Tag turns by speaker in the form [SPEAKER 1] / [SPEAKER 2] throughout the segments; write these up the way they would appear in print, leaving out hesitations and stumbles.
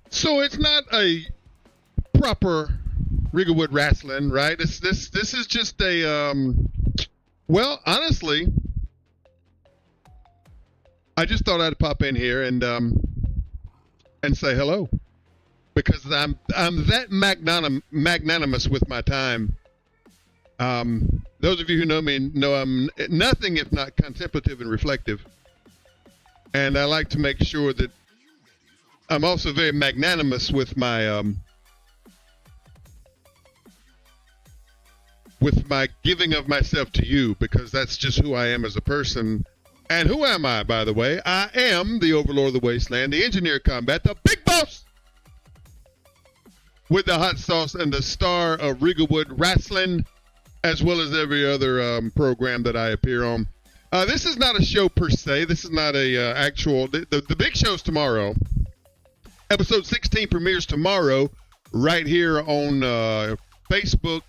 [SPEAKER 1] So it's not a proper Rigglewood wrestling, right? This is just a well, honestly, I just thought I'd pop in here and say hello because I'm that magnanimous with my time. Those of you who know me know I'm nothing if not contemplative and reflective, and I like to make sure that I'm also very magnanimous with my giving of myself to you, because that's just who I am as a person. And who am I, by the way? I am the Overlord of the Wasteland, the Engineer of Combat, the Big Boss, with the hot sauce and the star of Rigglewood Wrestling, as well as every other program that I appear on. This is not a show per se. This is not a actual. The big show's tomorrow. Episode 16 premieres tomorrow, right here on Facebook,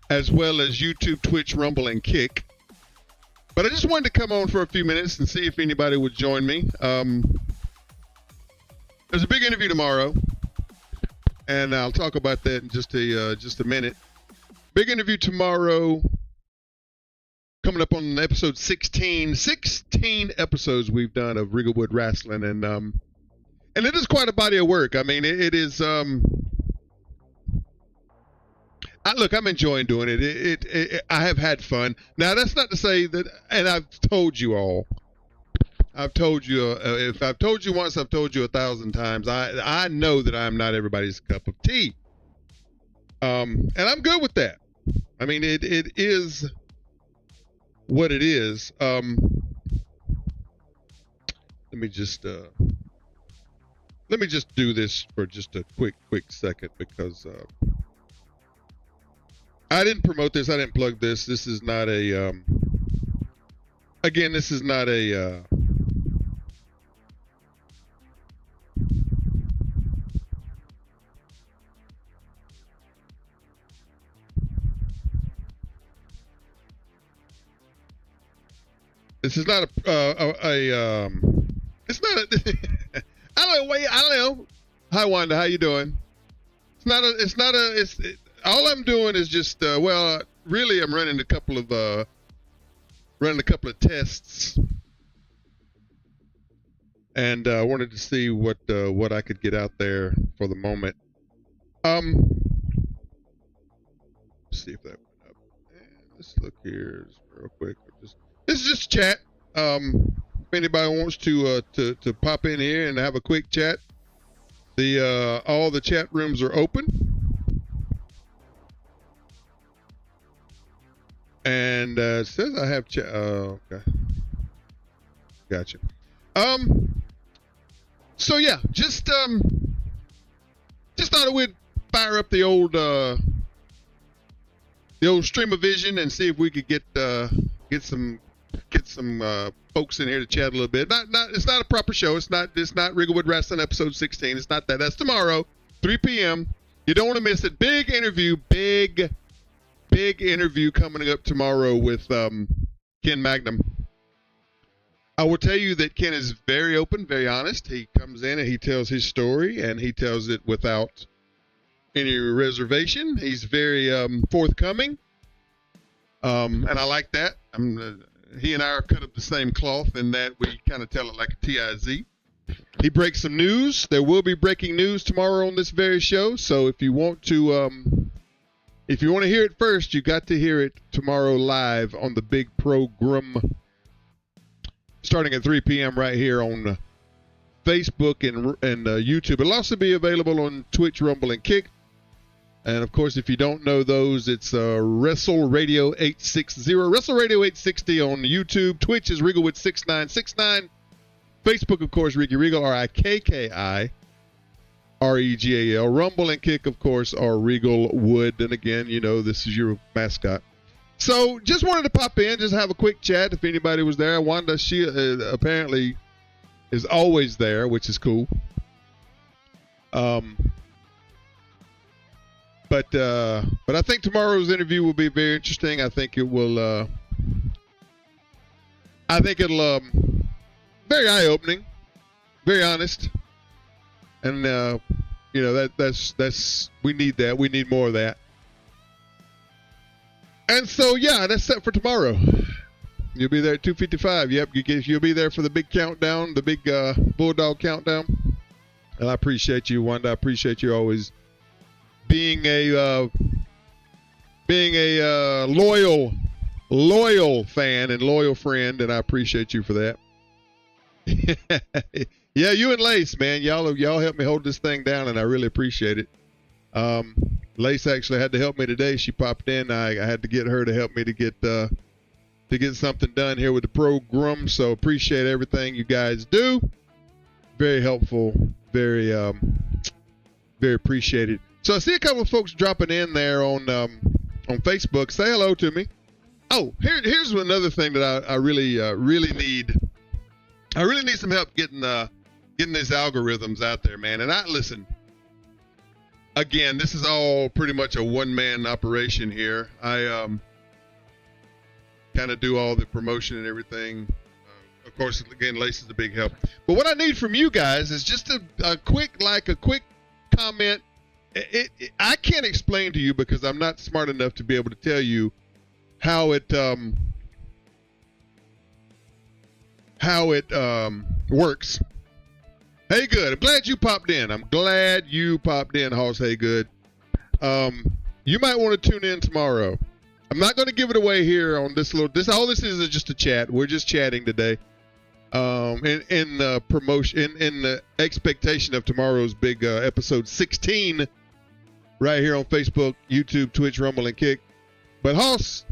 [SPEAKER 1] as well as YouTube, Twitch, Rumble, and Kick. But I just wanted to come on for a few minutes and see if anybody would join me. There's a big interview tomorrow, and I'll talk about that in just a minute. Big interview tomorrow, coming up on episode 16. 16 episodes we've done of Rigglewood Wrestling, and it is quite a body of work. I mean, it is. Look, I'm enjoying doing it. I have had fun. Now, that's not to say that, and I've told you all. I've told you, if I've told you once, I've told you 1,000 times. I know that I'm not everybody's cup of tea. And I'm good with that. I mean, it is what it is. Let me just do this for just a quick second, because I didn't promote this. I didn't plug this. This is not a, again, this is not a, this is not it's not a, I don't know. Hi, Wanda. How you doing? All I'm doing is just, really I'm running a couple of tests, and wanted to see what I could get out there for the moment. See see if that went up. And let's look here real quick. This is just chat. If anybody wants to pop in here and have a quick chat, all the chat rooms are open. And it says I have chat. Oh, okay. Gotcha. So yeah, just thought I would fire up the old stream of vision and see if we could get some folks in here to chat a little bit. It's not a proper show. It's not Rigglewood Wrestling episode 16. It's not that. That's tomorrow, 3 p.m. You don't want to miss it. Big interview coming up tomorrow with Ken Magnum. I will tell you that Ken is very open, very honest. He comes in and he tells his story, and he tells it without any reservation. He's very forthcoming, and I like that. He and I are cut of the same cloth in that we kind of tell it like a TIZ. He breaks some news. There will be breaking news tomorrow on this very show, so if you want to hear it first, you got to hear it tomorrow live on the big program, starting at 3 p.m. right here on Facebook and YouTube. It'll also be available on Twitch, Rumble, and Kick. And, of course, if you don't know those, it's Wrestle Radio 860. Wrestle Radio 860 on YouTube. Twitch is Regalwood6969. Facebook, of course, Ricky Regal, RIKKI. REGAL. Rumble and Kick, of course, are Regal Wood. And again, you know, this is your mascot. So just wanted to pop in, just have a quick chat if anybody was there. Wanda, she apparently is always there, which is cool. But I think tomorrow's interview will be very interesting. I think it will. I think it'll very eye-opening, very honest. And you know, that's we need that. We need more of that. And so yeah, that's set for tomorrow. You'll be there at 2:55. Yep, you'll be there for the big countdown, the big Bulldog countdown. And I appreciate you, Wanda. I appreciate you always being a loyal fan and loyal friend, and I appreciate you for that. Yeah, you and Lace, man, y'all helped me hold this thing down, and I really appreciate it. Lace actually had to help me today. She popped in. I had to get her to help me to get something done here with the program. So appreciate everything you guys do. Very helpful. Very appreciated. So I see a couple of folks dropping in there on Facebook. Say hello to me. Oh, here's another thing that I really need. I really need some help getting these algorithms out there, man. And listen. Again, this is all pretty much a one-man operation here. I kind of do all the promotion and everything. Of course, again, Lace is a big help. But what I need from you guys is just a quick comment. I can't explain to you because I'm not smart enough to be able to tell you how it works. Hey, good. I'm glad you popped in. Hoss. Hey, good. You might want to tune in tomorrow. I'm not going to give it away here on this all this is just a chat. We're just chatting today. In the promotion, in the expectation of tomorrow's big episode 16 right here on Facebook, YouTube, Twitch, Rumble, and Kick. But Hoss,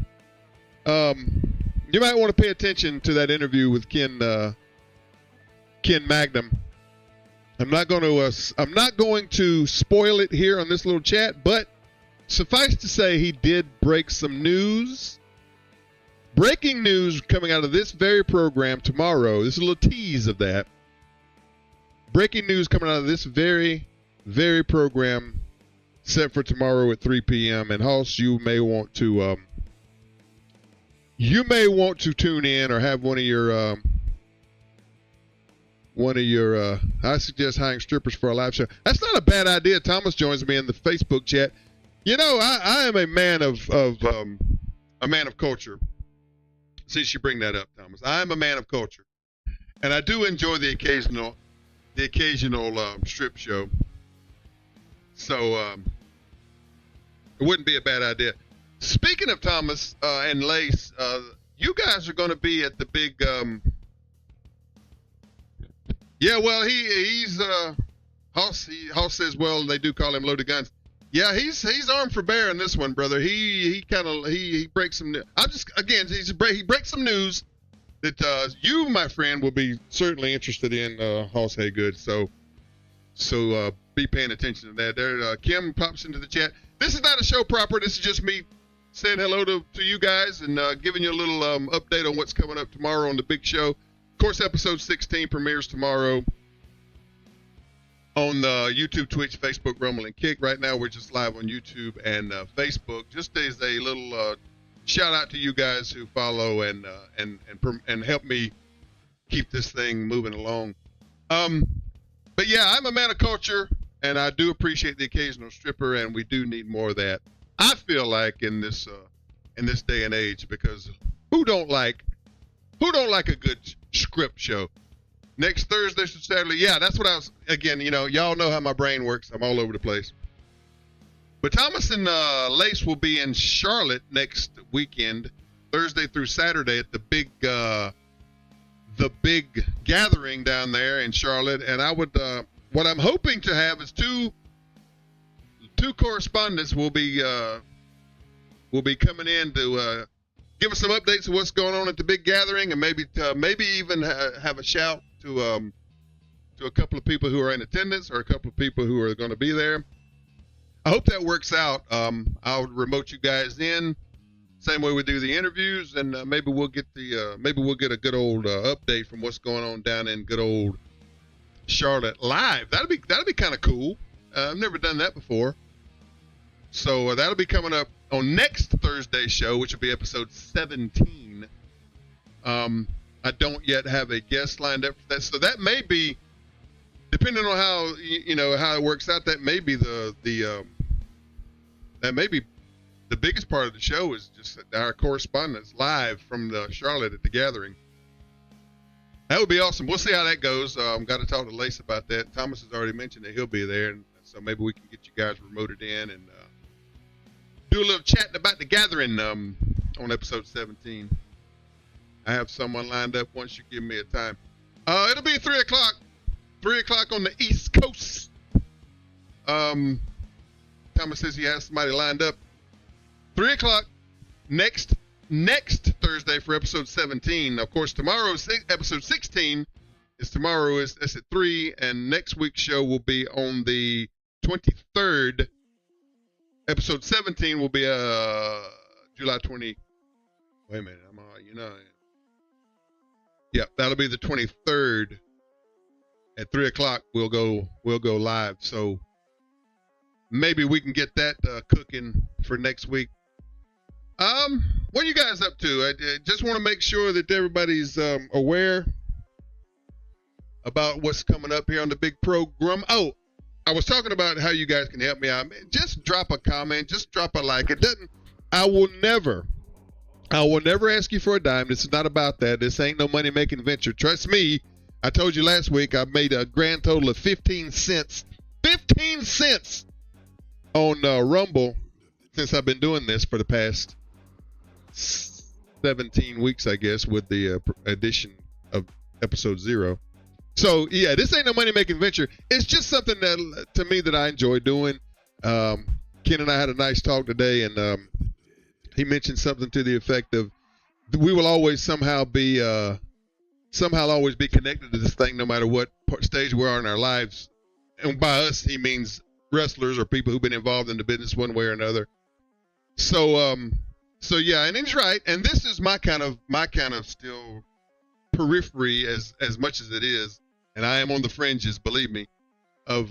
[SPEAKER 1] you might want to pay attention to that interview with Ken Magnum. I'm not going to spoil it here on this little chat, but suffice to say he did break some news. Breaking news coming out of this very program tomorrow. This is a little tease of that. Breaking news coming out of this very, very program set for tomorrow at 3 p.m. And Hoss, you may want to tune in or have one of your I suggest hiring strippers for a live show. That's not a bad idea. Thomas joins me in the Facebook chat. You know, I am a man of culture. Since you bring that up, Thomas, I am a man of culture, and I do enjoy the occasional strip show. So it wouldn't be a bad idea. Speaking of Thomas and Lace, you guys are going to be at the big. Yeah, well, he's Hoss says, well, they do call him Loaded Guns. Yeah, he's armed for bear in this one, brother. He breaks some. He breaks some news that you, my friend, will be certainly interested in, Hoss Haygood. So be paying attention to that. There, Kim pops into the chat. This is not a show proper. This is just me saying hello to you guys and giving you a little update on what's coming up tomorrow on the big show. Of course, episode 16 premieres tomorrow on YouTube, Twitch, Facebook, Rumble, and Kick. Right now, we're just live on YouTube and Facebook. Just as a little shout out to you guys who follow and help me keep this thing moving along. But yeah, I'm a man of culture, and I do appreciate the occasional stripper, and we do need more of that. I feel like in this day and age, because who don't like a good script show? Next Thursday to Saturday, yeah, that's what I was. Again, y'all know how my brain works. I'm all over the place. But Thomas and Lace will be in Charlotte next weekend, Thursday through Saturday at the big gathering down there in Charlotte. And I would, what I'm hoping to have is two correspondents will be coming in to give us some updates of what's going on at the big gathering, and maybe even have a shout to a couple of people who are in attendance or a couple of people who are going to be there. I hope that works out. I'll remote you guys in, same way we do the interviews, and maybe we'll get a good old update from what's going on down in good old Charlotte live. That'll be kind of cool. I've never done that before. So that'll be coming up on next Thursday's show, which will be episode 17. I don't yet have a guest lined up for that, so that may be, depending on how how it works out. That may be the biggest part of the show is just our correspondence live from the Charlotte at the gathering. That would be awesome. We'll see how that goes. Got to talk to Lace about that. Thomas has already mentioned that he'll be there, and so maybe we can get you guys remoted in and do a little chatting about the gathering on episode 17. I have someone lined up once you give me a time. It'll be 3 o'clock. 3 o'clock on the East Coast. Thomas says he has somebody lined up. 3 o'clock next Thursday for episode 17. Of course, tomorrow's episode 16 is at 3, and next week's show will be on the 23rd. Episode 17 will be July 20. Wait a minute, Yeah, that'll be the 23rd at 3 o'clock. We'll go live. So maybe we can get that cooking for next week. What are you guys up to? I just want to make sure that everybody's aware about what's coming up here on the big program. Oh, I was talking about how you guys can help me out. Just drop a comment. Just drop a like. I will never ask you for a dime. This is not about that. This ain't no money-making venture. Trust me. I told you last week I made a grand total of 15 cents. 15 cents on Rumble since I've been doing this for the past 17 weeks, I guess, with the addition of episode 0. So, yeah, this ain't no money-making venture. It's just something that, to me, that I enjoy doing. Ken and I had a nice talk today, and he mentioned something to the effect of we will always somehow always be connected to this thing no matter what stage we are in our lives. And by us, he means wrestlers or people who've been involved in the business one way or another. So yeah, and he's right. And this is my kind of still periphery as much as it is. And I am on the fringes, believe me, of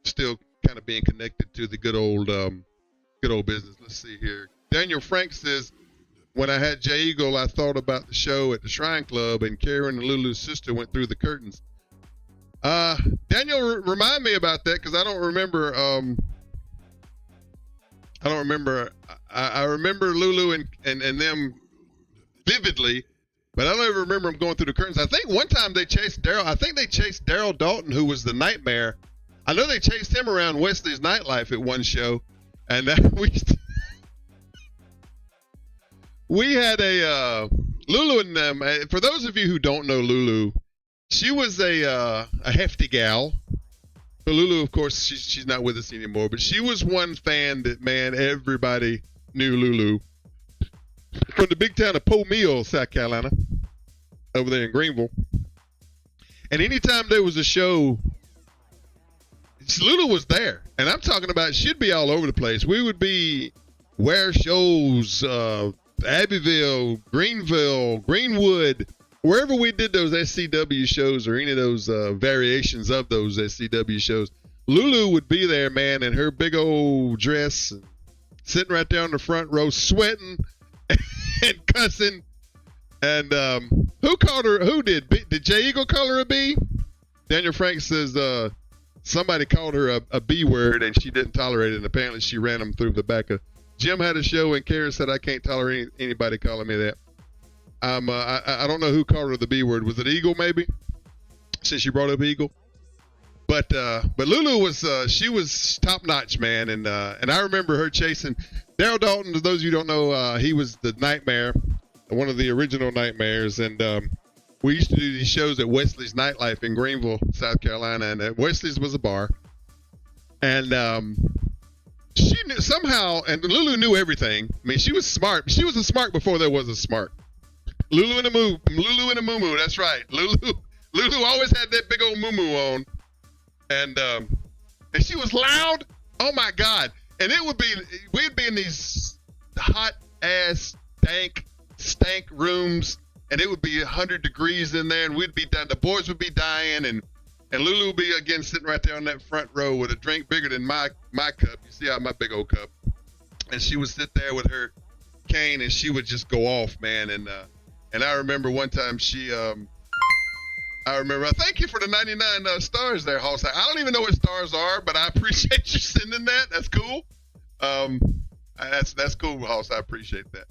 [SPEAKER 1] still kind of being connected to the good old business. Let's see here. Daniel Frank says, when I had Jay Eagle, I thought about the show at the Shrine Club and Karen and Lulu's sister went through the curtains. Daniel, remind me about that, because I don't remember. I remember Lulu and them vividly, but I don't ever remember them going through the curtains. I think one time they chased Daryl. I think they chased Daryl Dalton, who was the Nightmare. I know they chased him around Wesley's Nightlife at one show, and we had a Lulu and them. For those of you who don't know Lulu, she was a hefty gal. But Lulu, of course, she's not with us anymore. But she was one fan that, man, everybody knew Lulu from the big town of Po Mill, South Carolina, over there in Greenville. And anytime there was a show, Lulu was there. And I'm talking about she'd be all over the place. We would be Ware shows, Abbeville, Greenville, Greenwood, wherever we did those SCW shows or any of those variations of those SCW shows. Lulu would be there, man, in her big old dress, and sitting right there on the front row, sweating and cussing. And who called her? Who did? Did Jay Eagle call her a B? Daniel Frank says somebody called her a B word and she didn't tolerate it. And apparently she ran them through the back of. Jim had a show and Karen said, I can't tolerate anybody calling me that. I don't know who called her the B word. Was it Eagle maybe? Since you brought up Eagle. But Lulu was she was top notch, man, and I remember her chasing Daryl Dalton. To those of you who don't know, he was the Nightmare, one of the original Nightmares, and we used to do these shows at Wesley's Nightlife in Greenville, South Carolina, and Wesley's was a bar, and she knew somehow, and Lulu knew everything. I mean, she was smart. She was a smart before there was a smart. Lulu and a moo-moo. That's right. Lulu always had that big old moo-moo on. And she was loud. Oh my God. And we'd be in these hot ass stank rooms, and it would be 100 degrees in there, and we'd be done. The boys would be dying, and Lulu would be again sitting right there on that front row with a drink bigger than my cup. You see how my big old cup. And she would sit there with her cane, and she would just go off, man. And I remember one time thank you for the 99 stars there, Hoss. I don't even know what stars are, but I appreciate you sending that. That's cool. That's cool, Hoss. I appreciate that.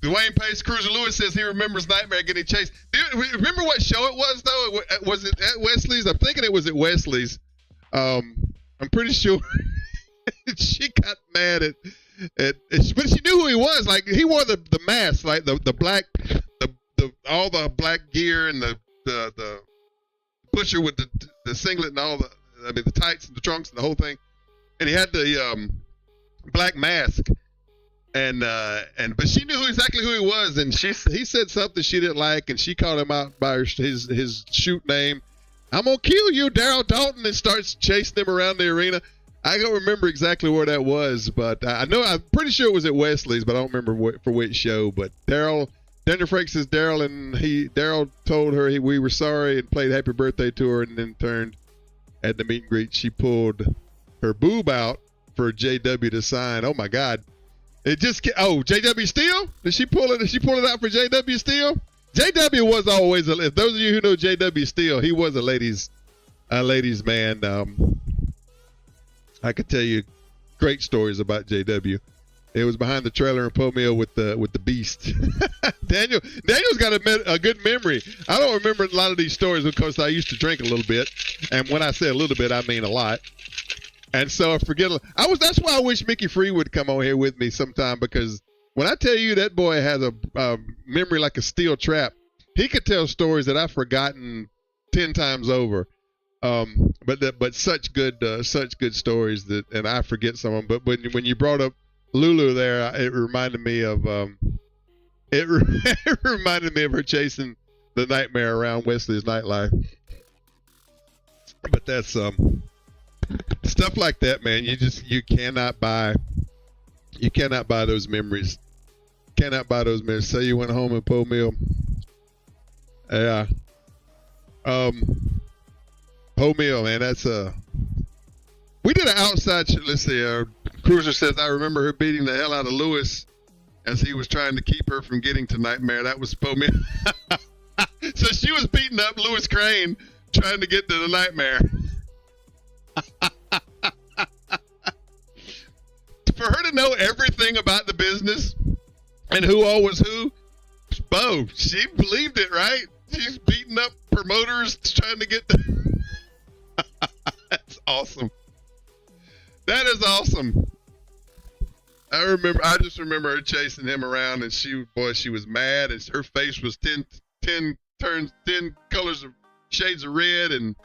[SPEAKER 1] Dwayne Pace Cruiser Lewis says he remembers Nightmare getting chased. Do you remember what show it was, though? Was it at Wesley's? I'm thinking it was at Wesley's. I'm pretty sure she got mad at but she knew who he was. Like, he wore the mask, like the black, all the black gear and the butcher with the singlet and all the tights and the trunks and the whole thing, and he had the black mask, and but she knew exactly who he was, and he said something she didn't like, and she called him out by his shoot name. I'm gonna kill you, Daryl Dalton, and starts chasing him around the arena. I don't remember exactly where that was, but I'm pretty sure it was at Wesley's, but I don't remember for which show. But Daniel Frank says Daryl told her we were sorry and played Happy Birthday to her, and then turned at the meet and greet. She pulled her boob out for JW to sign. Oh my God! JW Steele? Did she pull it out for JW Steele? JW was always if those of you who know JW Steele, he was a ladies man. I could tell you great stories about JW. It was behind the trailer in Po Mill with the beast. Daniel's got a good memory. I don't remember a lot of these stories because I used to drink a little bit, and when I say a little bit, I mean a lot. And so I forget. That's why I wish Mickey Free would come on here with me sometime, because when I tell you that boy has a memory like a steel trap, he could tell stories that I've forgotten 10 times over. But such good stories and I forget some of them. But when you brought up Lulu there, it reminded me of it reminded me of her chasing the Nightmare around Wesley's Nightlife. But that's stuff like that, man. You cannot buy those memories. Cannot buy those memories. Say you went home in Po Mill. Yeah. Po Mill, man, that's we did an outside show. Let's see, Cruiser says, I remember her beating the hell out of Lewis as he was trying to keep her from getting to Nightmare. That was Po Mill. So she was beating up Lewis Crane trying to get to the Nightmare. For her to know everything about the business and who all was who, Bo, she believed it, right? She's beating up promoters trying to get the... That's awesome. That is awesome. I just remember her chasing him around, and she was mad, and her face was 10 colors of shades of red, and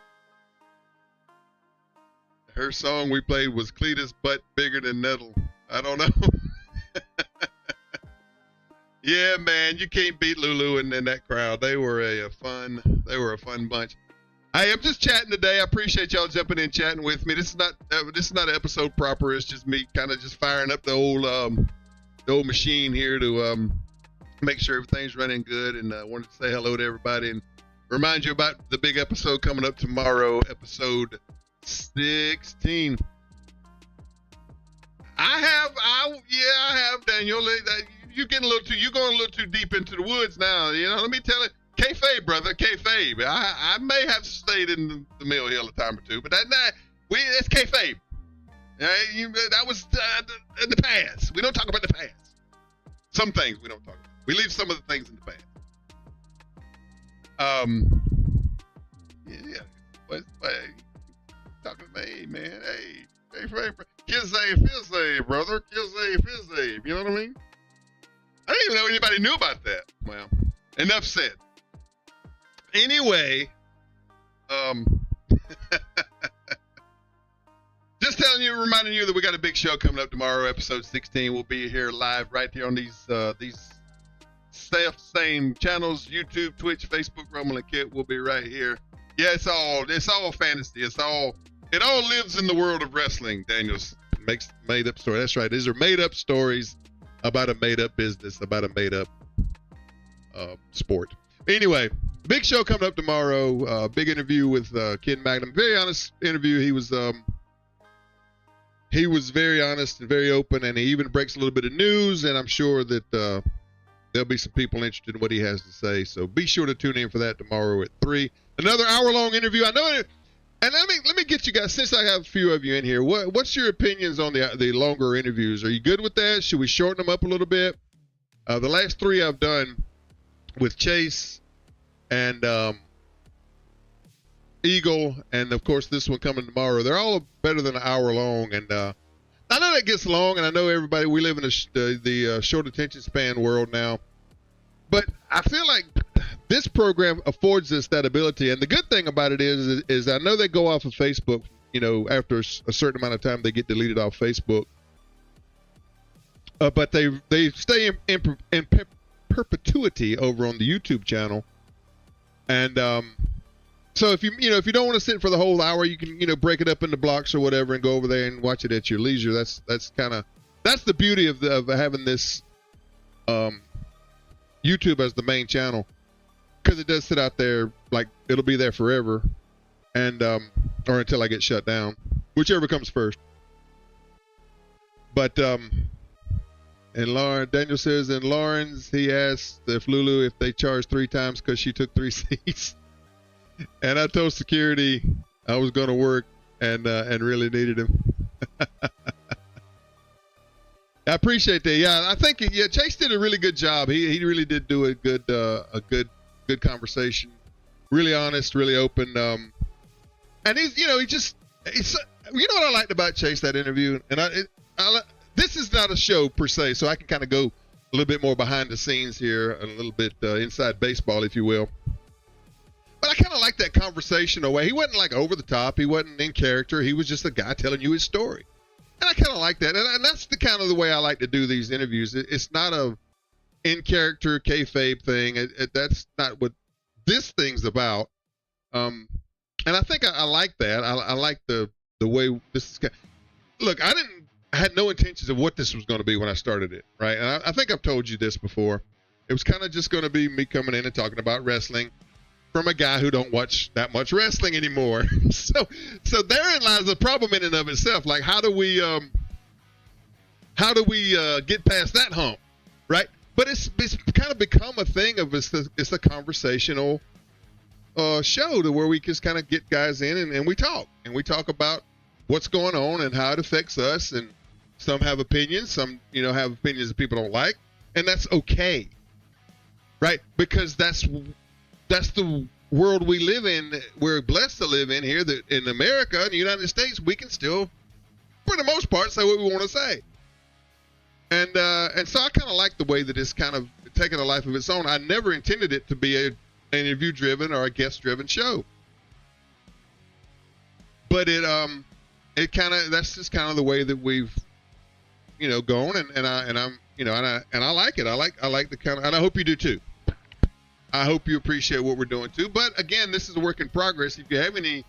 [SPEAKER 1] her song we played was Cletus Butt Bigger Than Nettle. I don't know. Yeah, man, you can't beat Lulu and that crowd. They were a fun bunch. Hey, I'm just chatting today. I appreciate y'all jumping in, chatting with me. This is not an episode proper. It's just me kind of just firing up the old machine here to make sure everything's running good. And I wanted to say hello to everybody and remind you about the big episode coming up tomorrow, episode 16. I have Daniel. You're going a little too deep into the woods now. You know, let me tell you, kayfabe, brother, kayfabe. I may have stayed in the Mill Hill a time or two, but that's kayfabe. That was in the past. We don't talk about the past. Some things we don't talk about. We leave some of the things in the past. What talking to me, man? Hey, kill save, feel save, brother. Kill save, feel save. You know what I mean? I didn't even know anybody knew about that. Well, enough said. Anyway, just reminding you that we got a big show coming up tomorrow, episode 16. We'll be here live right here on these same channels, YouTube, Twitch, Facebook, Roman and Kit. We'll be right here. Yeah, it's all fantasy. It all lives in the world of wrestling. Daniels makes made up story. That's right. These are made up stories about a made up business, about a made up sport. Anyway, big show coming up tomorrow. Big interview with Ken Magnum. Very honest interview. He was very honest and very open, and he even breaks a little bit of news. And I'm sure that there'll be some people interested in what he has to say. So be sure to tune in for that tomorrow at 3. Another hour-long interview. I know it. And let me get you guys, since I have a few of you in here, what's your opinions on the longer interviews? Are you good with that? Should we shorten them up a little bit? The last 3 I've done with Chase and Eagle, and of course this one coming tomorrow, they're all better than an hour long. And I know that gets long, and I know everybody, we live in the short attention span world now. But I feel like this program affords us that ability, and the good thing about it is I know they go off of Facebook. You know, after a certain amount of time, they get deleted off Facebook. But they stay in perpetuity over on the YouTube channel. And so if you don't want to sit for the whole hour, you can break it up into blocks or whatever and go over there and watch it at your leisure. That's the beauty of having this YouTube as the main channel. Because it does sit out there, like it'll be there forever, and or until I get shut down, whichever comes first. But and Daniel says in Lawrence, he asked if Lulu if they charged 3 times because she took 3 seats, and I told security I was going to work and really needed him. I appreciate that. Yeah, I think Chase did a really good job. He really did do a good conversation, really honest, really open, and he's you know what I liked about Chase, that interview, and this is not a show per se, so I can kind of go a little bit more behind the scenes here, a little bit inside baseball, if you will. But I kind of like that conversational way. He wasn't like over the top. He wasn't in character. He was just a guy telling you his story, and I kind of like that, and that's the kind of the way I like to do these interviews. It's not a in character kayfabe thing. That's not what this thing's about. And I think I like that. I like the way this is. Look, I had no intentions of what this was going to be when I started it, right? And I think I've told you this before. It was kind of just going to be me coming in and talking about wrestling from a guy who don't watch that much wrestling anymore. so therein lies the problem in and of itself. Like, how do we get past that hump, right? But it's kind of become a thing of it's a conversational show to where we just kind of get guys in and we talk about what's going on and how it affects us. And some have opinions, some have opinions that people don't like, and that's okay, right? Because that's the world we live in. We're blessed to live in here. That in America, in the United States, we can still, for the most part, say what we want to say. And so I kind of like the way that it's kind of taken a life of its own. I never intended it to be an interview-driven or a guest-driven show, but it kind of, that's just kind of the way that we've, gone, and I like it. I like the kind of, and I hope you do too. I hope you appreciate what we're doing too. But again, this is a work in progress. If you have any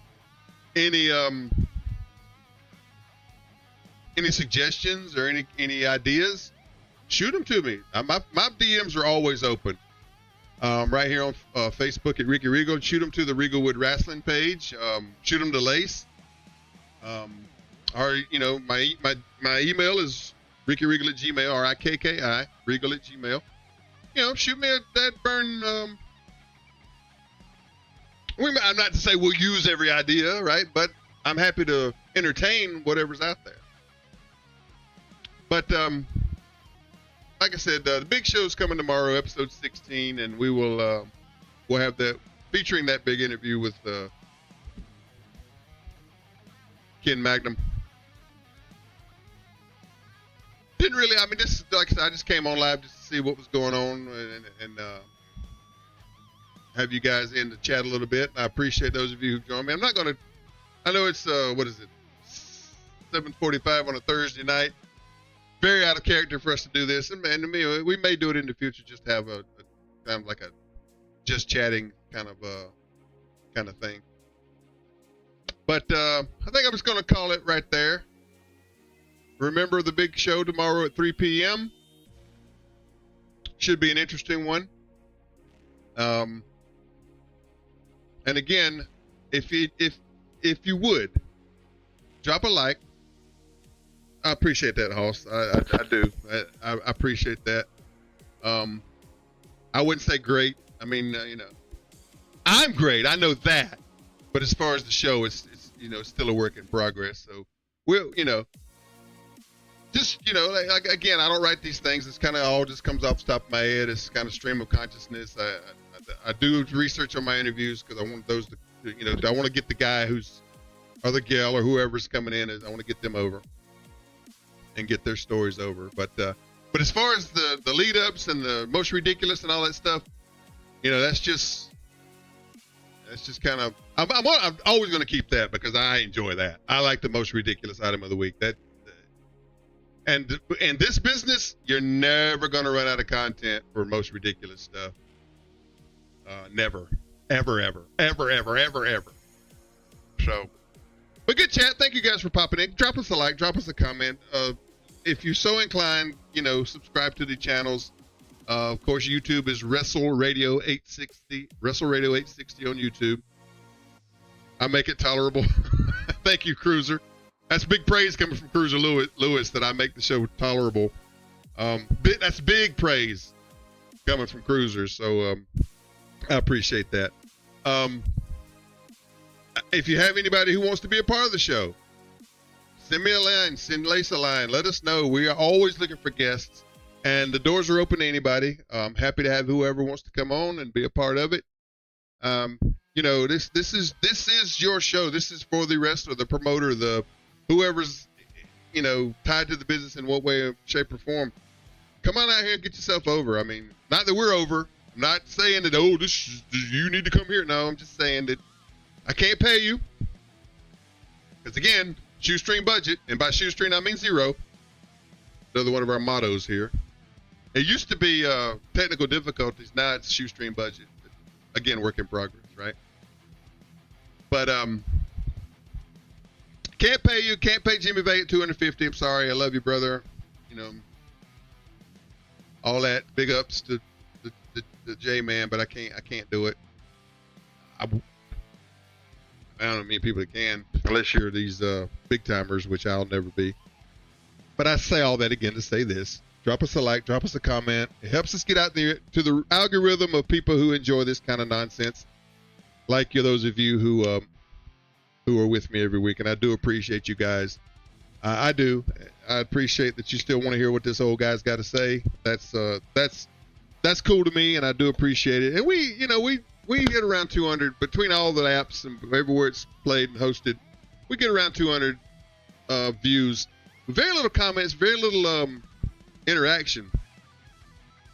[SPEAKER 1] suggestions or any ideas, shoot them to me. My DMs are always open. Right here on Facebook at Ricky Regal. Shoot them to the Regalwood Wrestling page. Shoot them to Lace. Or my email is rickyregal@gmail, RIKKI Regal@gmail. Shoot me that burn. I'm not to say we'll use every idea, right? But I'm happy to entertain whatever's out there. But like I said, the big show's coming tomorrow, episode 16, and we'll have that featuring that big interview with Ken Magnum. Didn't really. I mean, this, like I said, I just came on live just to see what was going on and have you guys in to chat a little bit. I appreciate those of you who joined me. I'm not going to. I know it's 7:45 on a Thursday night. Very out of character for us to do this, and we may do it in the future. Just have a kind of like a just chatting kind of thing. But I think I'm just going to call it right there. Remember the big show tomorrow at 3 p.m. Should be an interesting one. And again, if you would drop a like, I appreciate that, Hoss. I do. I appreciate that. I wouldn't say great. I mean, I'm great. I know that. But as far as the show, it's still a work in progress. So we'll, just, like, again, I don't write these things. It's kind of all just comes off the top of my head. It's kind of stream of consciousness. I do research on my interviews because I want those to, I want to get the guy or the gal or whoever's coming in. I want to get them over and get their stories over. But as far as the lead ups and the most ridiculous and all that stuff, that's just kind of, I'm always going to keep that because I enjoy that. I like the most ridiculous item of the week. And in this business, you're never going to run out of content for most ridiculous stuff. Never, ever, ever, ever, ever, ever, ever. So, but good chat. Thank you guys for popping in. Drop us a like, drop us a comment. If you're so inclined, subscribe to the channels. Of course, YouTube is Wrestle Radio 860. Wrestle Radio 860 on YouTube. I make it tolerable. Thank you, Cruiser. That's big praise coming from Cruiser Lewis that I make the show tolerable. That's big praise coming from Cruiser. So I appreciate that. If you have anybody who wants to be a part of the show, send me a line, send Lace a line. Let us know. We are always looking for guests, and the doors are open to anybody. I'm happy to have whoever wants to come on and be a part of it. This is your show. This is for the wrestler, the promoter, whoever's tied to the business in what way, shape, or form. Come on out here and get yourself over. I mean, not that we're over. I'm not saying that you need to come here. No, I'm just saying that I can't pay you. Because again, shoestring budget, and by shoestring I mean zero. Another one of our mottos here. It used to be technical difficulties. Now it's shoestring budget. Again, work in progress, right? But can't pay you. Can't pay Jimmy Bay at $250. I'm sorry. I love you, brother. All that. Big ups to the J-Man, but I can't do it. I don't know many people that can, unless you're these big timers, which I'll never be. But I say all that again to say this. Drop us a like, drop us a comment. It helps us get out there to the algorithm of people who enjoy this kind of nonsense. Like those of you who are with me every week, and I do appreciate you guys. I do. I appreciate that you still want to hear what this old guy's got to say. That's cool to me, and I do appreciate it. And we get around 200 between all the apps and everywhere it's played and hosted. We get around 200 views. Very little comments, very little interaction.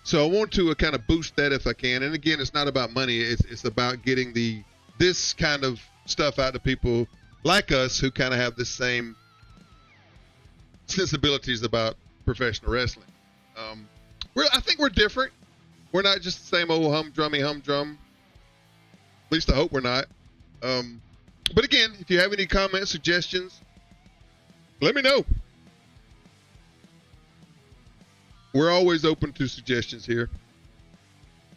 [SPEAKER 1] So I want to kind of boost that if I can. And again, it's not about money. It's about getting this kind of stuff out to people like us who kind of have the same sensibilities about professional wrestling. I think we're different. We're not just the same old humdrum. At least I hope we're not. But again, if you have any comments, suggestions, let me know. We're always open to suggestions here.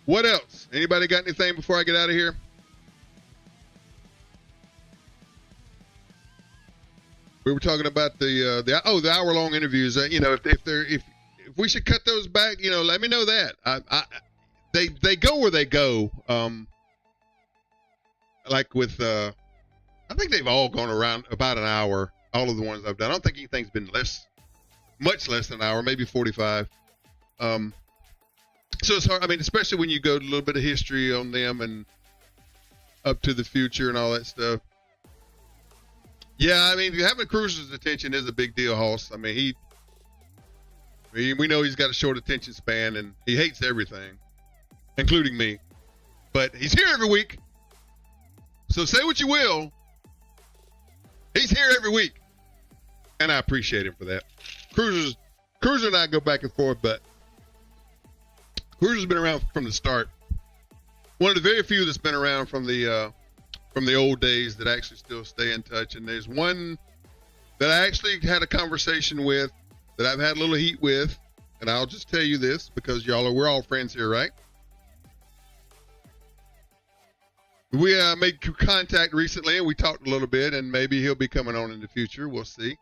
[SPEAKER 1] What else? Anybody got anything before I get out of here? We were talking about the hour-long interviews. If we should cut those back, let me know that. They go where they go. Like with, I think they've all gone around about an hour. All of the ones I've done. I don't think anything's been much less than an hour, maybe 45. So it's hard. I mean, especially when you go to a little bit of history on them and up to the future and all that stuff. Yeah, I mean, having Cruiser's attention is a big deal, Hoss. I mean, we know he's got a short attention span and he hates everything, including me. But he's here every week. So say what you will. He's here every week. And I appreciate him for that. Cruiser and I go back and forth, but Cruiser's been around from the start. One of the very few that's been around from the old days that actually still stay in touch. And there's one that I actually had a conversation with that I've had a little heat with. And I'll just tell you this because we're all friends here, right? We made contact recently and we talked a little bit, and maybe he'll be coming on in the future. We'll see.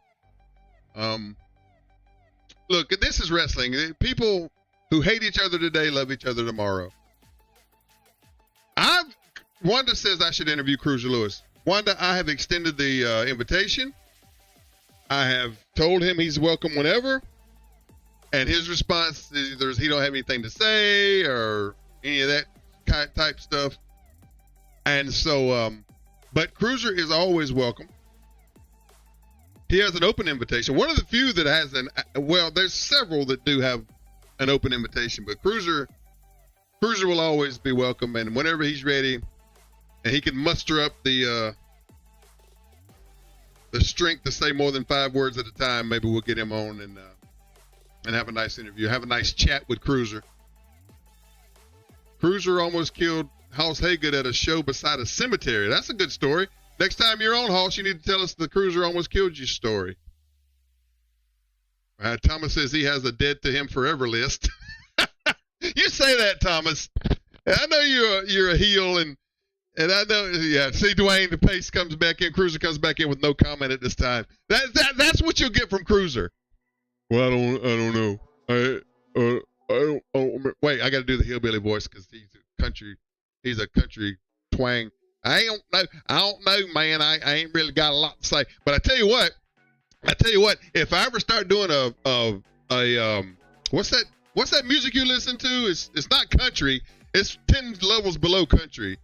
[SPEAKER 1] Look, this is wrestling. People who hate each other today love each other tomorrow. Wanda says I should interview Cruiser Lewis. Wanda, I have extended the invitation. I have told him he's welcome whenever. And his response is either he don't have anything to say or any of that type stuff. And so, but Cruiser is always welcome. He has an open invitation. One of the few that has there's several that do have an open invitation, but Cruiser will always be welcome. And whenever he's ready and he can muster up the strength to say more than 5 words at a time, maybe we'll get him on and have a nice interview, have a nice chat with Cruiser. Cruiser almost killed Hoss Haygood at a show beside a cemetery. That's a good story. Next time you're on, Hoss, you need to tell us the Cruiser almost killed you story. Thomas says he has a dead to him forever list. You say that, Thomas. I know you're a heel, and I know. Yeah, see, Dwayne, the pace comes back in. Cruiser comes back in with no comment at this time. That's what you'll get from Cruiser. Well, I don't know. I don't. Wait, I got to do the hillbilly voice because he's a country twang. I don't know, man. I ain't really got a lot to say. But I tell you what, if I ever start doing what's that music you listen to? It's not country. It's 10 levels below country.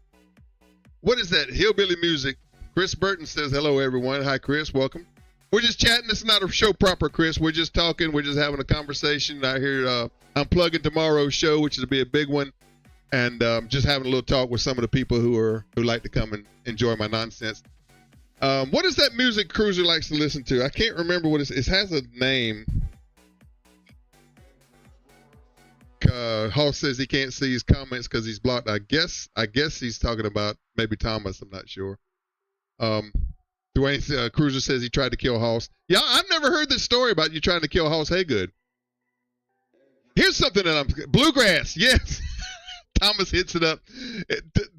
[SPEAKER 1] What is that? Hillbilly music. Chris Burton says, hello, everyone. Hi, Chris. Welcome. We're just chatting. This is not a show proper, Chris. We're just talking. We're just having a conversation. I hear I'm plugging tomorrow's show, which will be a big one. And just having a little talk with some of the people who like to come and enjoy my nonsense. What is that music Cruiser likes to listen to? I can't remember what it has a name. Hoss says he can't see his comments because he's blocked. I guess he's talking about maybe Thomas. I'm not sure. Dwayne Cruiser says he tried to kill Hoss. Yeah, I've never heard this story about you trying to kill Hoss Haygood. Here's something that bluegrass. Yes. Thomas hits it up.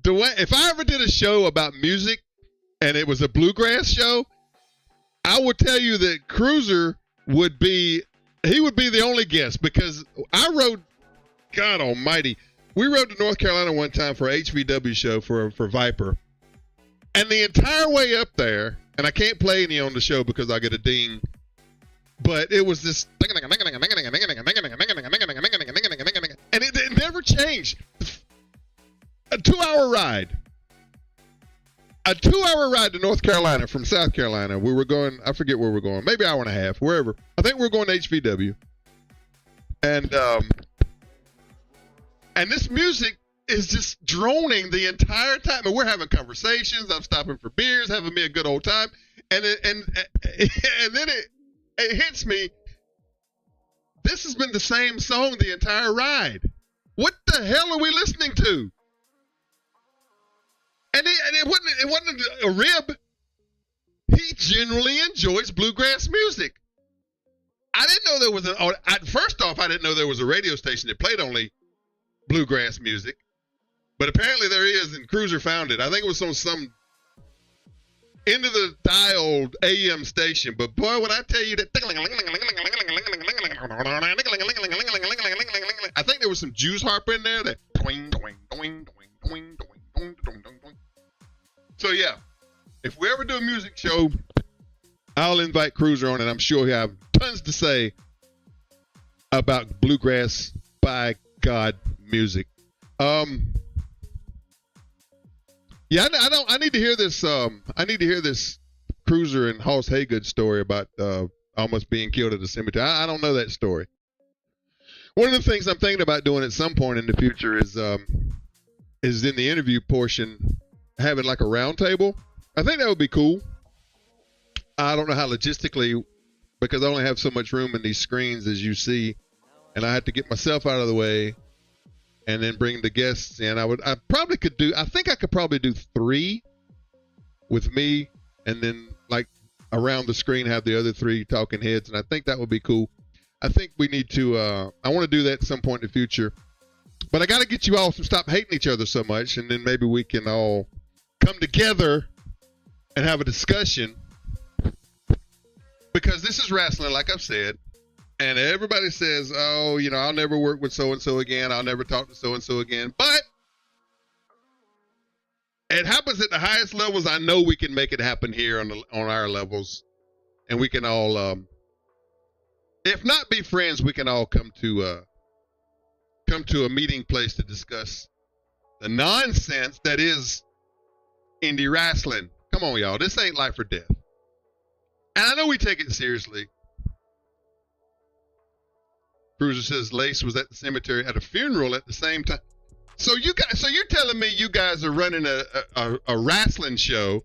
[SPEAKER 1] Dwayne, if I ever did a show about music and it was a bluegrass show, I would tell you that Cruiser would be the only guest because I rode, God almighty, we rode to North Carolina one time for a HVW show for Viper. And the entire way up there, and I can't play any on the show because I get a ding, but it was this, and it never changed. A 2-hour ride. A 2-hour ride to North Carolina from South Carolina. We were going, I forget where we're going, maybe an hour and a half, wherever. I think we're going to HVW. And this music is just droning the entire time. And we're having conversations. I'm stopping for beers, having me a good old time. And then it hits me. This has been the same song the entire ride. What the hell are we listening to? And it wasn't a rib. He generally enjoys bluegrass music. I didn't know there was first off, I didn't know there was a radio station that played only bluegrass music. But apparently there is, and Cruiser found it. I think it was on some end of the dial AM station. But boy, when I tell you that, I think there was some Jews harp in there that So yeah, if we ever do a music show, I'll invite Cruiser on, and I'm sure he'll have tons to say about bluegrass by God music. Yeah, I need to hear this. I need to hear this Cruiser and Hoss Haygood story about almost being killed at the cemetery. I don't know that story. One of the things I'm thinking about doing at some point in the future is in the interview portion, having like a round table. I think that would be cool. I don't know how logistically, because I only have so much room in these screens as you see, and I have to get myself out of the way and then bring the guests in. I think I could probably do 3 with me, and then like around the screen have the other 3 talking heads, and I think that would be cool. I think we need to, I want to do that at some point in the future, but I got to get you all to stop hating each other so much, and then maybe we can all come together and have a discussion, because this is wrestling, like I've said. And everybody says, oh, I'll never work with so-and-so again. I'll never talk to so-and-so again. But it happens at the highest levels. I know we can make it happen here on our levels. And we can all, if not be friends, we can all come to a meeting place to discuss the nonsense that is indie wrestling. Come on, y'all. This ain't life or death. And I know we take it seriously. Cruiser says Lace was at the cemetery at a funeral at the same time. So you're telling me you guys are running a wrestling show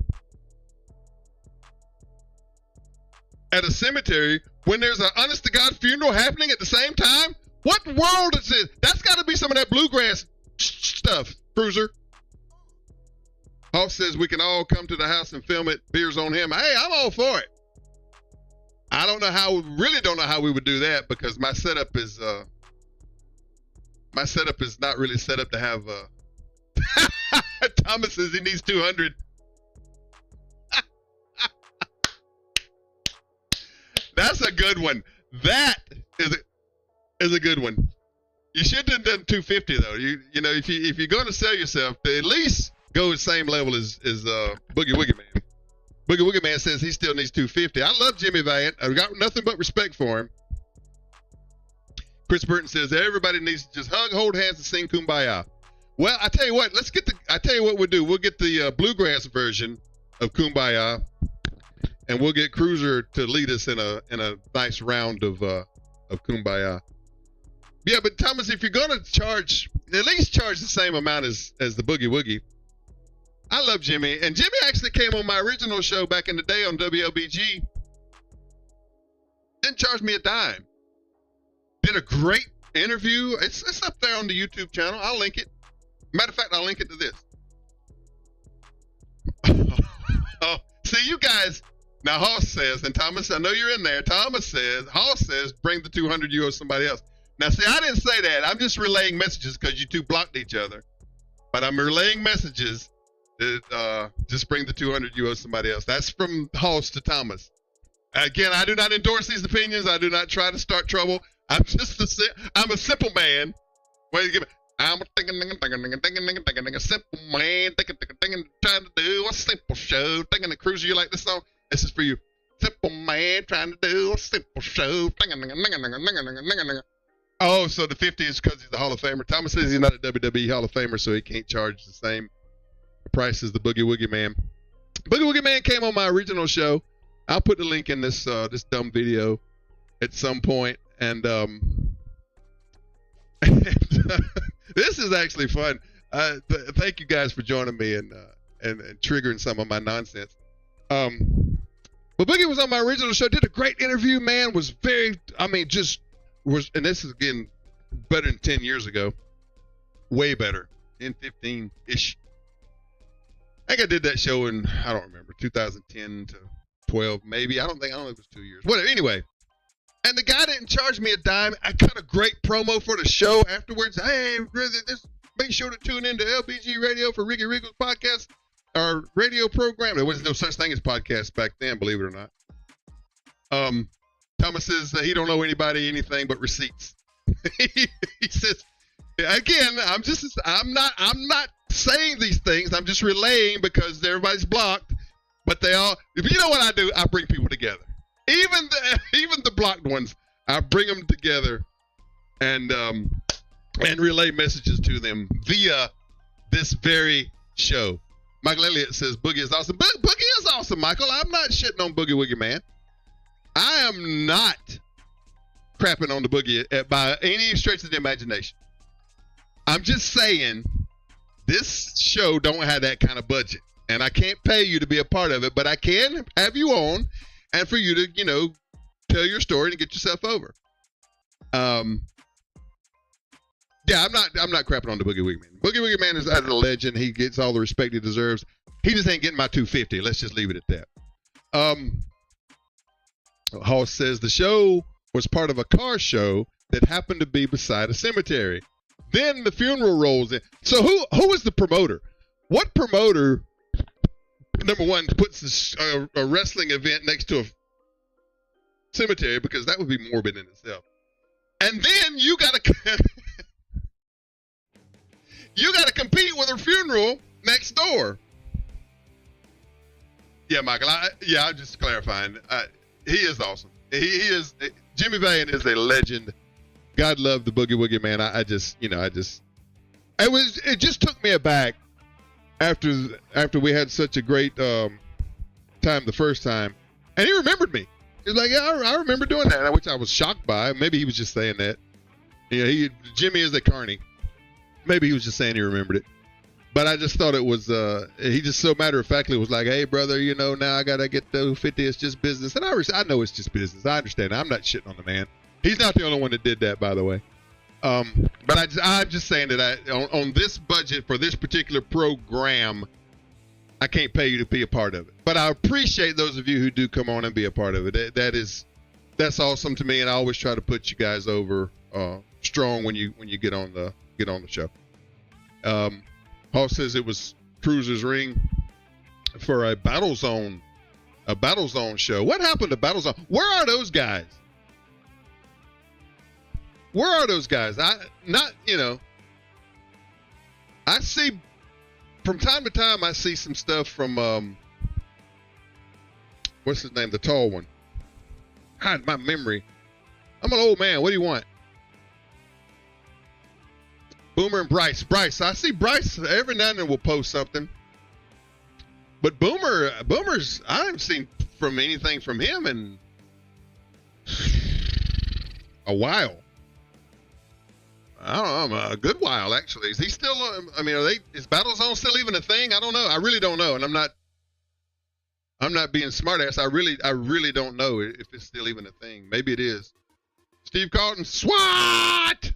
[SPEAKER 1] at a cemetery when there's an honest to God funeral happening at the same time? What world is this? That's got to be some of that bluegrass stuff, Cruiser. Hoss says we can all come to the house and film it. Beers on him. Hey, I'm all for it. I really don't know how we would do that, because my setup is not really set up to have Thomas says he needs 200. That's a good one. That is a good one. You should have done 250 though. If you're going to sell yourself, at least go the same level as Boogie Woogie Man. Boogie Woogie Man says he still needs 250. I love Jimmy Valiant. I've got nothing but respect for him. Chris Burton says everybody needs to just hug, hold hands, and sing Kumbaya. Well, I tell you what. I tell you what we'll do. We'll get the bluegrass version of Kumbaya, and we'll get Cruiser to lead us in a nice round of Kumbaya. Yeah, but Thomas, if you're gonna charge, at least charge the same amount as the Boogie Woogie. I love Jimmy, and Jimmy actually came on my original show back in the day on WLBG. Didn't charge me a dime. Did a great interview. It's up there on the YouTube channel. I'll link it. Matter of fact, I'll link it to this. Oh, see, you guys. Now, Hoss says, and Thomas, I know you're in there. Hoss says, bring the 200, you owe somebody else. Now, see, I didn't say that. I'm just relaying messages because you two blocked each other. But I'm relaying messages. Just bring the 200, you owe somebody else. That's from Hoss to Thomas. Again, I do not endorse these opinions. I do not try to start trouble. I'm I'm a simple man. I'm a simple man trying to do a simple show. Thinking the Cruiser, you like this song? This is for you. Simple man trying to do a simple show. Oh, so the 50 is because he's the Hall of Famer. Thomas says he's not a WWE Hall of Famer, so he can't charge the same price as the Boogie Woogie Man. Boogie Woogie Man came on my original show. I'll put the link in this dumb video at some point. And And, this is actually fun. Thank you guys for joining me and triggering some of my nonsense. But Boogie was on my original show, did a great interview, man, was very, and this is again better than 10 years ago. Way better. 10, 15-ish. I think I did that show in, I don't remember, 2010 to 12, maybe. I don't know if it was 2 years. Whatever, anyway. And the guy didn't charge me a dime. I cut a great promo for the show afterwards. Hey, make sure to tune into LBG Radio for Ricky Riggles podcast, our radio program. There was no such thing as podcasts back then, believe it or not. Thomas says he don't owe anybody anything but receipts. He says, again, I'm not saying these things. I'm just relaying because everybody's blocked. But you know what I do? I bring people together. Even the blocked ones, I bring them together and relay messages to them via this very show. Michael Elliott says Boogie is awesome. Boogie is awesome, Michael. I'm not shitting on Boogie Woogie Man. I am not crapping on the Boogie by any stretch of the imagination. I'm just saying this show don't have that kind of budget. And I can't pay you to be a part of it, but I can have you on and for you to, tell your story and get yourself over. Yeah, I'm not crapping on the Boogie Woogie Man. Boogie Woogie Man is a legend. He gets all the respect he deserves. He just ain't getting my $250. Let's just leave it at that. Hoss says the show was part of a car show that happened to be beside a cemetery. Then the funeral rolls in. So who is the promoter? What promoter, number one, puts a wrestling event next to a cemetery? Because that would be morbid in itself. And then you gotta compete with a funeral next door. Yeah, Michael. I'm just clarifying. He is awesome. He is. Jimmy Valiant is a legend. God love the Boogie Woogie Man. It just took me aback after we had such a great time the first time, and he remembered me. He's like, yeah, I remember doing that, which I was shocked by. Maybe he was just saying that. Yeah, Jimmy is a carny. Maybe he was just saying he remembered it. But I just thought it was, he just so matter-of-factly was like, hey, brother, now I got to get the 50. It's just business. And I know it's just business. I understand. I'm not shitting on the man. He's not the only one that did that, by the way. But I'm just saying that on this budget for this particular program, I can't pay you to be a part of it. But I appreciate those of you who do come on and be a part of it. That's awesome to me, and I always try to put you guys over strong when you get on the show. Paul says it was Cruiser's Ring for a Battle Zone show. What happened to Battle Zone? Where are those guys? Where are those guys? I see from time to time I see some stuff from what's his name? The tall one. God, my memory. I'm an old man. What do you want? Boomer and Bryce. I see Bryce every now and then will post something. But Boomer's, I haven't seen from anything from him in a while. I don't know, a good while actually. Is he still? Is Battle Zone still even a thing? I don't know. I really don't know, and I'm not being smartass. I really don't know if it's still even a thing. Maybe it is. Steve Carlton, SWAT.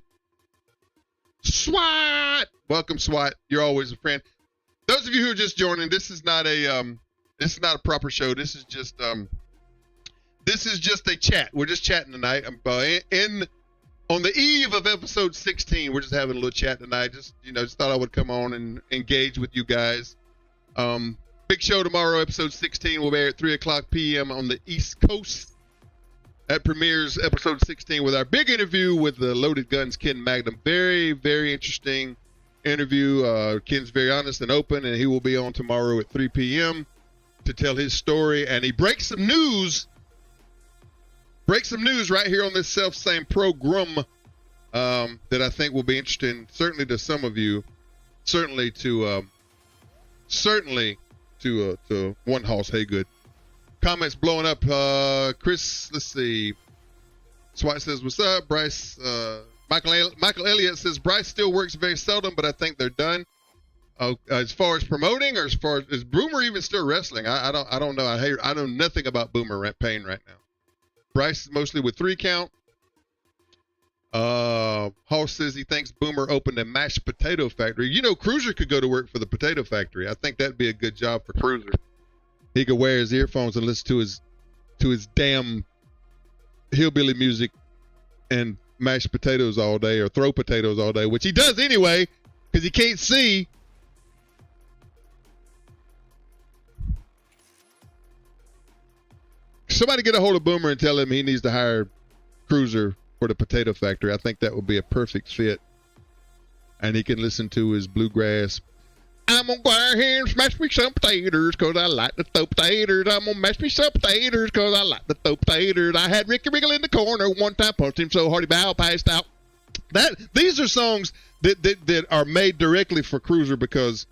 [SPEAKER 1] Welcome, SWAT. You're always a friend. Those of you who are just joining, this is not a proper show. This is just a chat. We're just chatting tonight. On the eve of episode 16, we're just having a little chat tonight. Just thought I would come on and engage with you guys. Big show tomorrow, episode 16 will be at 3:00 p.m. on the East Coast. That premieres episode 16 with our big interview with the Loaded Guns Ken Magnum. Very, very interesting interview. Ken's very honest and open, and he will be on tomorrow at 3 p.m. to tell his story. And he breaks some news right here on this self-same program that I think will be interesting, certainly to some of you, certainly to one Hoss Haygood. Comments blowing up. Chris, let's see. SWAT says, what's up? Bryce, Michael Elliott says Bryce still works very seldom, but I think they're done. As far as promoting, or as far as is Boomer even still wrestling? I don't know. I know nothing about Boomer Payne right now. Bryce is mostly with 3 Count. Hall says he thinks Boomer opened a mashed potato factory. You know, Cruiser could go to work for the potato factory. I think that'd be a good job for Cruiser. He could wear his earphones and listen to his damn hillbilly music and mash potatoes all day, or throw potatoes all day, which he does anyway because he can't see. Somebody get a hold of Boomer and tell him he needs to hire Cruiser for the potato factory. I think that would be a perfect fit. And he can listen to his bluegrass. I'm going to go ahead and smash me some potatoes because I like to throw potatoes. I'm going to mash me some potatoes because I like to throw potatoes. I had Ricky Wiggle in the corner one time, punched him so hard he bow passed out. These are songs that are made directly for Cruiser because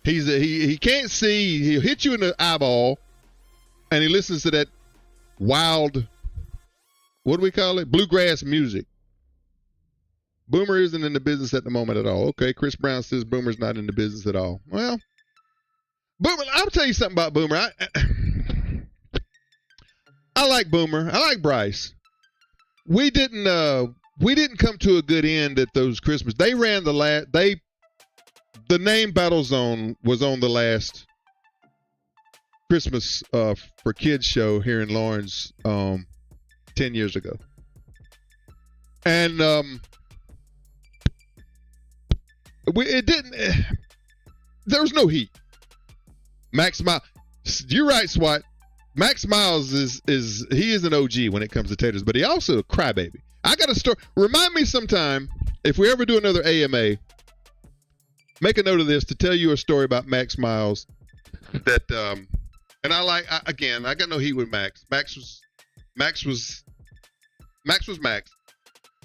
[SPEAKER 1] he can't see. He'll hit you in the eyeball, and he listens to that wild, what do we call it? Bluegrass music. Boomer isn't in the business at the moment at all. Okay, Chris Brown says Boomer's not in the business at all. Well, Boomer, I'll tell you something about Boomer. I like Boomer. I like Bryce. We didn't come to a good end at those Christmas. They ran the name Battle Zone was on the last Christmas for Kids show here in Lawrence 10 years ago. And there was no heat. Max Miles, you're right, Swat. Max Miles he is an OG when it comes to taters, but he also a crybaby. I got a story. Remind me sometime if we ever do another AMA. Make a note of this to tell you a story about Max Miles. That and I got no heat with Max. Max was Max.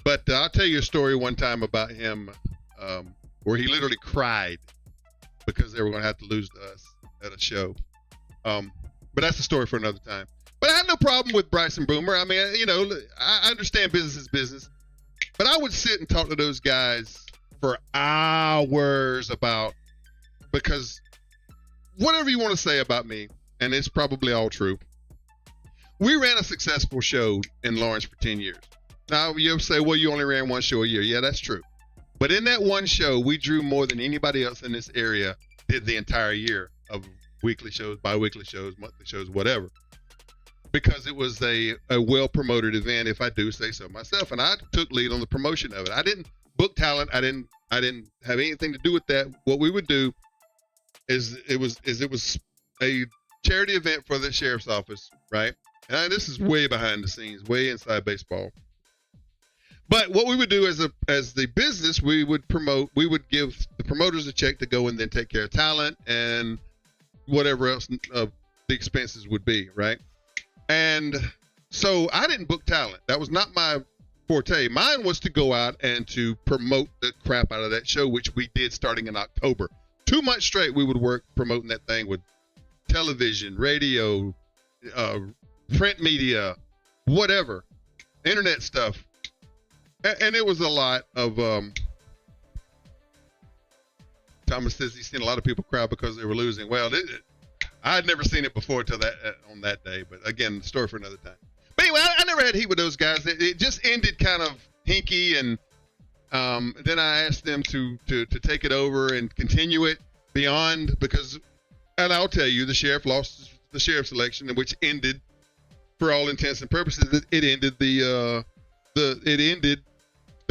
[SPEAKER 1] But I'll tell you a story one time about him where he literally cried because they were going to have to lose to us at a show. But that's a story for another time. But I have no problem with Bryce and Boomer. I mean, you know, I understand business is business. But I would sit and talk to those guys for hours because whatever you want to say about me, and it's probably all true, we ran a successful show in Lawrence for 10 years. Now, you'll say, well, you only ran one show a year. Yeah, that's true. But in that one show, we drew more than anybody else in this area did the entire year of weekly shows, bi-weekly shows, monthly shows, whatever. Because it was a well-promoted event, if I do say so myself. And I took lead on the promotion of it. I didn't book talent. I didn't have anything to do with that. What we would do is it was a charity event for the sheriff's office, right? And this is way behind the scenes, way inside baseball. But what we would do as the business, we would give the promoters a check to go and then take care of talent and whatever else the expenses would be, right? And so I didn't book talent. That was not my forte. Mine was to go out and to promote the crap out of that show, which we did starting in October. 2 months straight, we would work promoting that thing with television, radio, print media, whatever, internet stuff. And it was a lot of, Thomas says he's seen a lot of people cry because they were losing. Well, I had never seen it before till on that day. But again, story for another time. But anyway, I never had heat with those guys. It just ended kind of hinky. And then I asked them to take it over and continue it beyond because, and I'll tell you, the sheriff lost the sheriff's election, which ended, for all intents and purposes, it ended the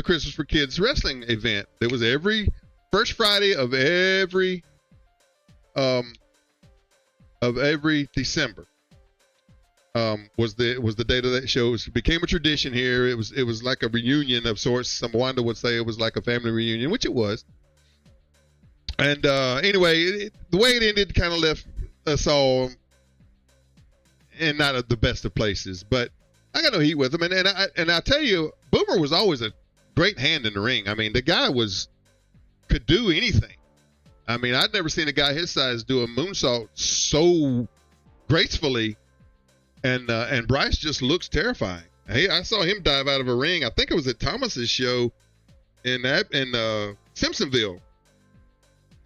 [SPEAKER 1] Christmas for Kids wrestling event. It was every first Friday of every December. Was the date of that show. It became a tradition here. It was like a reunion of sorts. Some Wanda would say it was like a family reunion, which it was. And anyway, the way it ended kind of left us all in not the best of places. But I got no heat with him, and I tell you, Boomer was always a great hand in the ring. I mean, the guy could do anything. I mean, I'd never seen a guy his size do a moonsault so gracefully, and Bryce just looks terrifying. Hey, I saw him dive out of a ring. I think it was at Thomas's show in Simpsonville.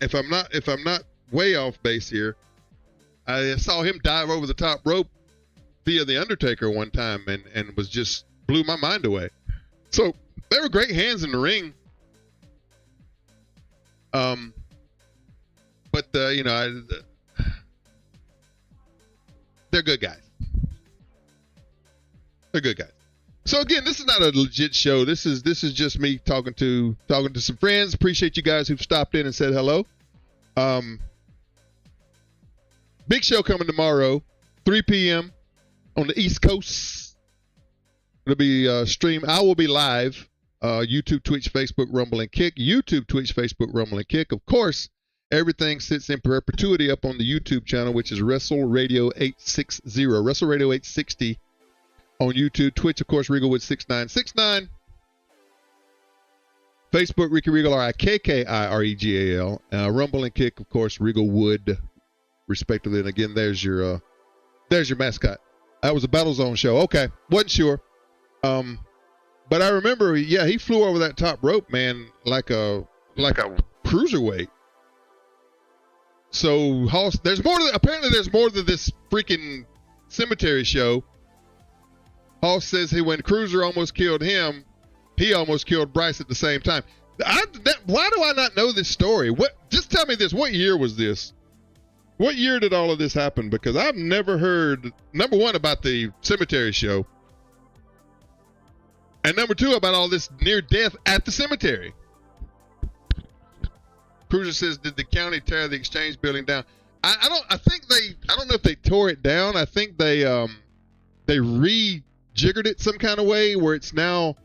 [SPEAKER 1] If I'm not way off base here, I saw him dive over the top rope via the Undertaker one time, and was just blew my mind away. So they were great hands in the ring. But you know, they're good guys. They're good guys. So again, this is not a legit show. This is just me talking to some friends. Appreciate you guys who've stopped in and said hello. Big show coming tomorrow, 3 p.m. on the East Coast. It'll be streamed. I will be live. YouTube, Twitch, Facebook, Rumble, and Kick. YouTube, Twitch, Facebook, Rumble, and Kick. Of course, everything sits in perpetuity up on the YouTube channel, which is Wrestle Radio 860. Wrestle Radio 860 on YouTube. Twitch, of course, Regalwood 6969. Facebook, Ricky Regal, RIKKIREGAL. Rumble and Kick, of course, Regalwood, respectively. And again, there's your mascot. That was a Battle Zone show. Okay, wasn't sure. But I remember, yeah, he flew over that top rope, man, like a cruiserweight. So apparently there's more to this freaking cemetery show. Hoss says when Cruiser almost killed him, he almost killed Bryce at the same time. Why do I not know this story? Just tell me this. What year was this? What year did all of this happen? Because I've never heard, number one, about the cemetery show. And number two, about all this near death at the cemetery. Cruiser says, did the county tear the Exchange building down? I don't know if they tore it down. I think they rejiggered it some kind of way where it's now,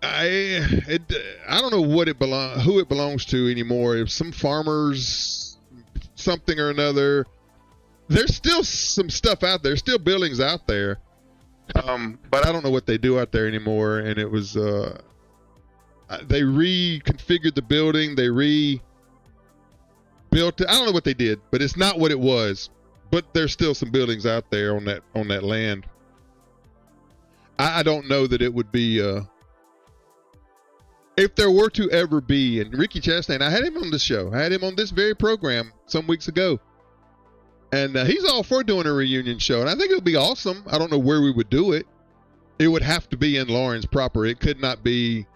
[SPEAKER 1] I don't know who it belongs to anymore. If some farmers, something or another. There's still some stuff out there. There's still buildings out there. But I don't know what they do out there anymore. And it was, they reconfigured the building. They rebuilt it. I don't know what they did, but it's not what it was. But there's still some buildings out there on that land. I don't know that it would be, if there were to ever be, and Ricky Chastain, I had him on this show. I had him on this very program some weeks ago. And he's all for doing a reunion show. And I think it would be awesome. I don't know where we would do it. It would have to be in Lawrence proper. It could not be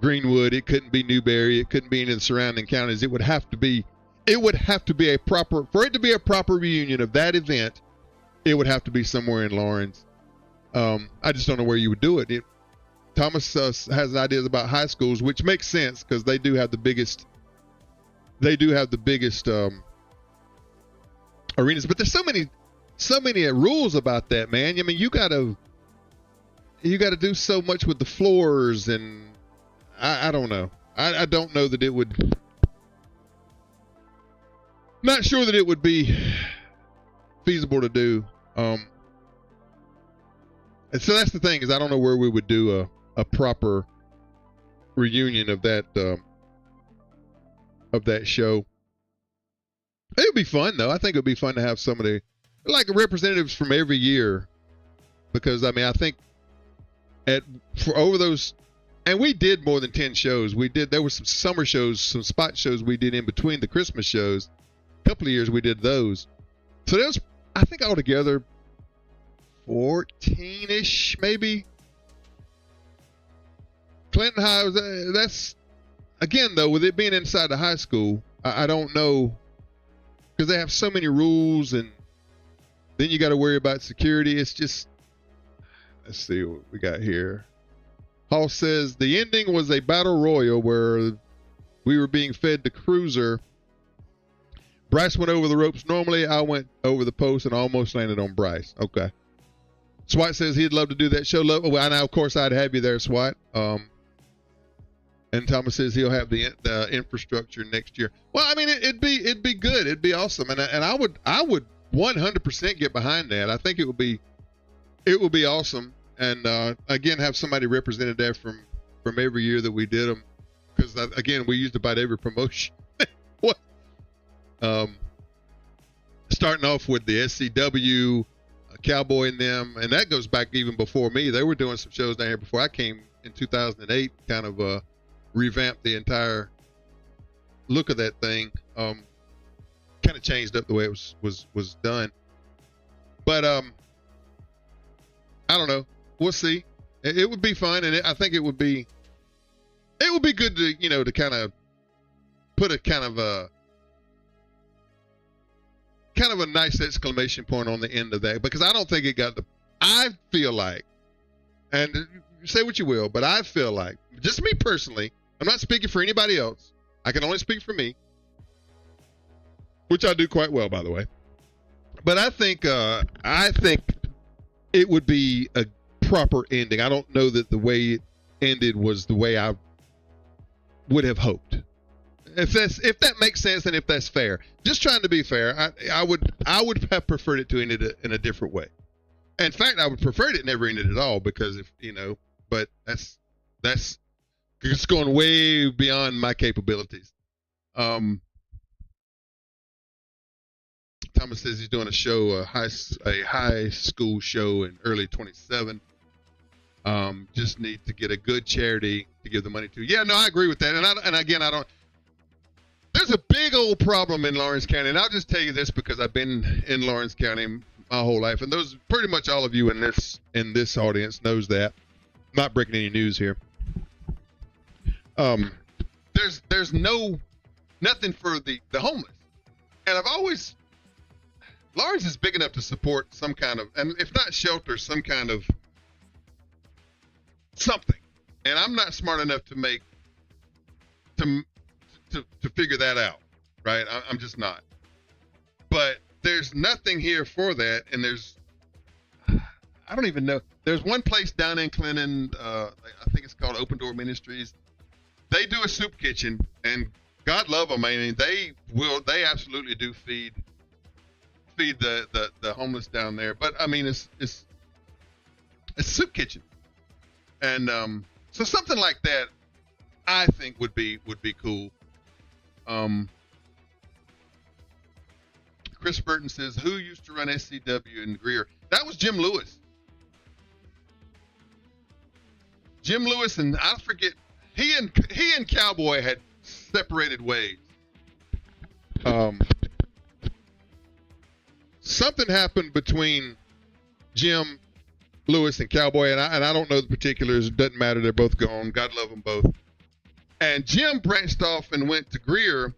[SPEAKER 1] Greenwood. It couldn't be Newberry. It couldn't be in the surrounding counties. It would have to be a proper, for it to be a proper reunion of that event, it would have to be somewhere in Lawrence. I just don't know where you would do it. Thomas has ideas about high schools, which makes sense because they do have the biggest arenas, but there's so many rules about that, man. I mean, you gotta do so much with the floors, and I don't know. I don't know that it would. Not sure that it would be feasible to do. And so that's the thing, is I don't know where we would do a proper reunion of that show. It would be fun, though. I think it would be fun to have somebody, like representatives from every year. Because, I mean, I think for over those, and we did more than 10 shows. There were some summer shows, some spot shows we did in between the Christmas shows. A couple of years we did those. So there was, I think altogether, 14-ish, maybe. Clinton High, that's, again, though, with it being inside the high school, I don't know. Because they have so many rules, and then you got to worry about security. It's just, let's see what we got here. Hall says the ending was a battle royal where we were being fed to Cruiser. Bryce went over the ropes normally. I went over the post and almost landed on Bryce. Okay. Swat says he'd love to do that show. Well, I know, of course, I'd have you there, Swat. And Thomas says he'll have the infrastructure next year. Well, I mean, it'd be good. It'd be awesome, and I would 100% get behind that. I think it would be awesome, and again, have somebody represented there from every year that we did them, because again, we used about every promotion. What? Starting off with the SCW, Cowboy and them, and that goes back even before me. They were doing some shows down here before I came in 2008, kind of revamped the entire look of that thing. Kind of changed up the way it was done. But I don't know. We'll see. It would be fun, and I think it would be good to to kind of put a kind of a nice exclamation point on the end of that, because I don't think it got the. I feel like, and say what you will, but I feel like, just me personally, I'm not speaking for anybody else. I can only speak for me, which I do quite well, by the way. But I think it would be a proper ending. I don't know that the way it ended was the way I would have hoped. If that makes sense, and if that's fair, just trying to be fair, I would have preferred it to end it in a different way. In fact, I would prefer it never ended at all, because but that's it's going way beyond my capabilities. Thomas says he's doing a show, a high school show in early 27. Just need to get a good charity to give the money to. Yeah, no, I agree with that. And again, I don't. There's a big old problem in Lawrence County, and I'll just tell you this because I've been in Lawrence County my whole life, and those pretty much all of you in this audience knows that. I'm not breaking any news here. There's nothing for the homeless, and I've always. Lawrence is big enough to support some kind of, and if not shelter, some kind of something. And I'm not smart enough to figure that out, right? I'm just not. But there's nothing here for that, and I don't even know. There's one place down in Clinton, I think it's called Open Door Ministries. They do a soup kitchen, and God love them. I mean, they absolutely do feed the homeless down there. But I mean, it's a soup kitchen, and so something like that I think would be cool. Chris Burton says, who used to run SCW in Greer? That was Jim Lewis. Jim Lewis, and I forget, he and Cowboy had separated ways. Something happened between Jim Lewis and Cowboy, and I don't know the particulars. It doesn't matter. They're both gone. God love them both. And Jim branched off and went to Greer,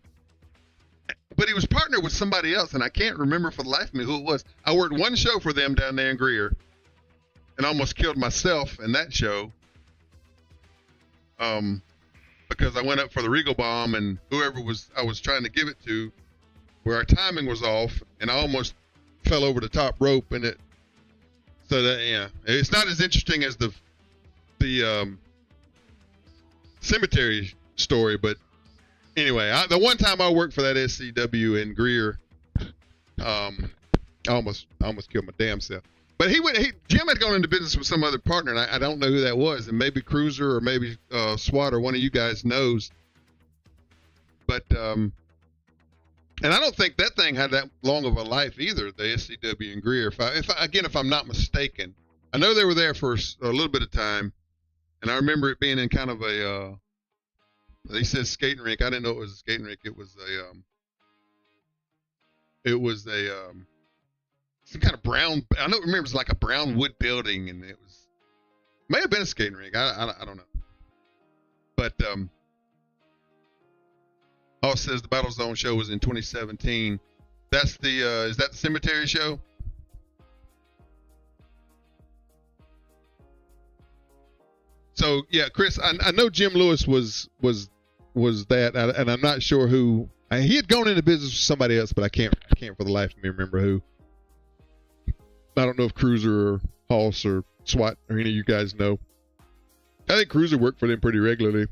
[SPEAKER 1] but he was partnered with somebody else, and I can't remember for the life of me who it was. I worked one show for them down there in Greer, and almost killed myself in that show, because I went up for the Regal Bomb, and whoever I was trying to give it to, where our timing was off, and I almost fell over the top rope, and it's not as interesting as the cemetery story, but anyway, the one time I worked for that SCW in Greer, I almost killed my damn self. But Jim had gone into business with some other partner, and I don't know who that was, and maybe Cruiser or maybe SWAT or one of you guys knows. But and I don't think that thing had that long of a life either, the SCW in Greer. If I'm not mistaken, I know they were there for a little bit of time, and I remember it being in kind of a. They said skating rink. I didn't know it was a skating rink. It was some kind of brown. I don't remember. It was like a brown wood building, and it may have been a skating rink. I don't know. But it says the Battle Zone show was in 2017. That's is that the cemetery show? So yeah, Chris, I know Jim Lewis was that, and I'm not sure who. He had gone into business with somebody else, but I can't for the life of me remember who. I don't know if Cruiser or Hoss or SWAT or any of you guys know. I think Cruiser worked for them pretty regularly.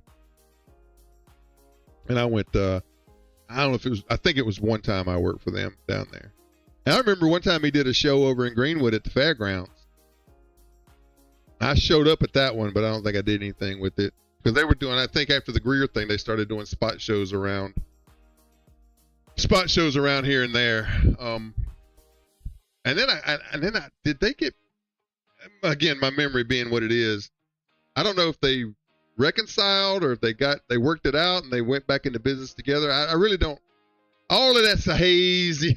[SPEAKER 1] And I went, I don't know if it was, I think it was one time I worked for them down there. And I remember one time he did a show over in Greenwood at the fairgrounds. I showed up at that one, but I don't think I did anything with it. Because they were doing, I think after the Greer thing, they started doing spot shows around here and there. And then did they get, again, my memory being what it is, I don't know if they reconciled or if they worked it out and they went back into business together. I really don't. All of that's hazy.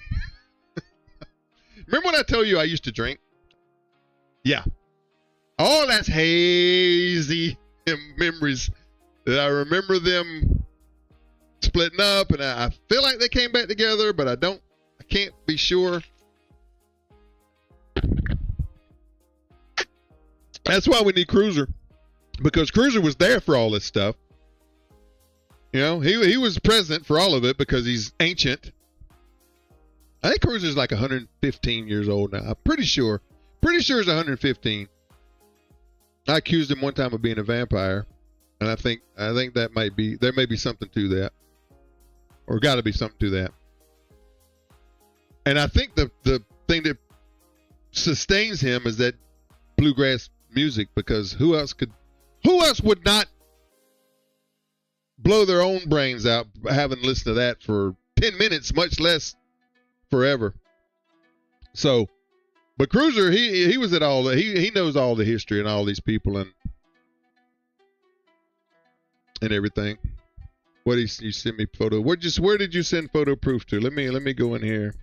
[SPEAKER 1] Remember when I told you I used to drink? Yeah. All that's hazy memories that I remember them splitting up, and I feel like they came back together, but I can't be sure. That's why we need Cruiser, because Cruiser was there for all this stuff. You know, he was present for all of it because he's ancient. I think Cruiser's like 115 years old now. I'm pretty sure. Pretty sure he's 115. I accused him one time of being a vampire, and I think there may be something to that, or got to be something to that. And I think the thing that sustains him is that bluegrass music, because who else would not blow their own brains out having listened to that for 10 minutes, much less forever. So, but Cruiser, he was at all. He knows all the history and all these people and everything. What you sent me photo? Where did you send photo proof to? Let me go in here.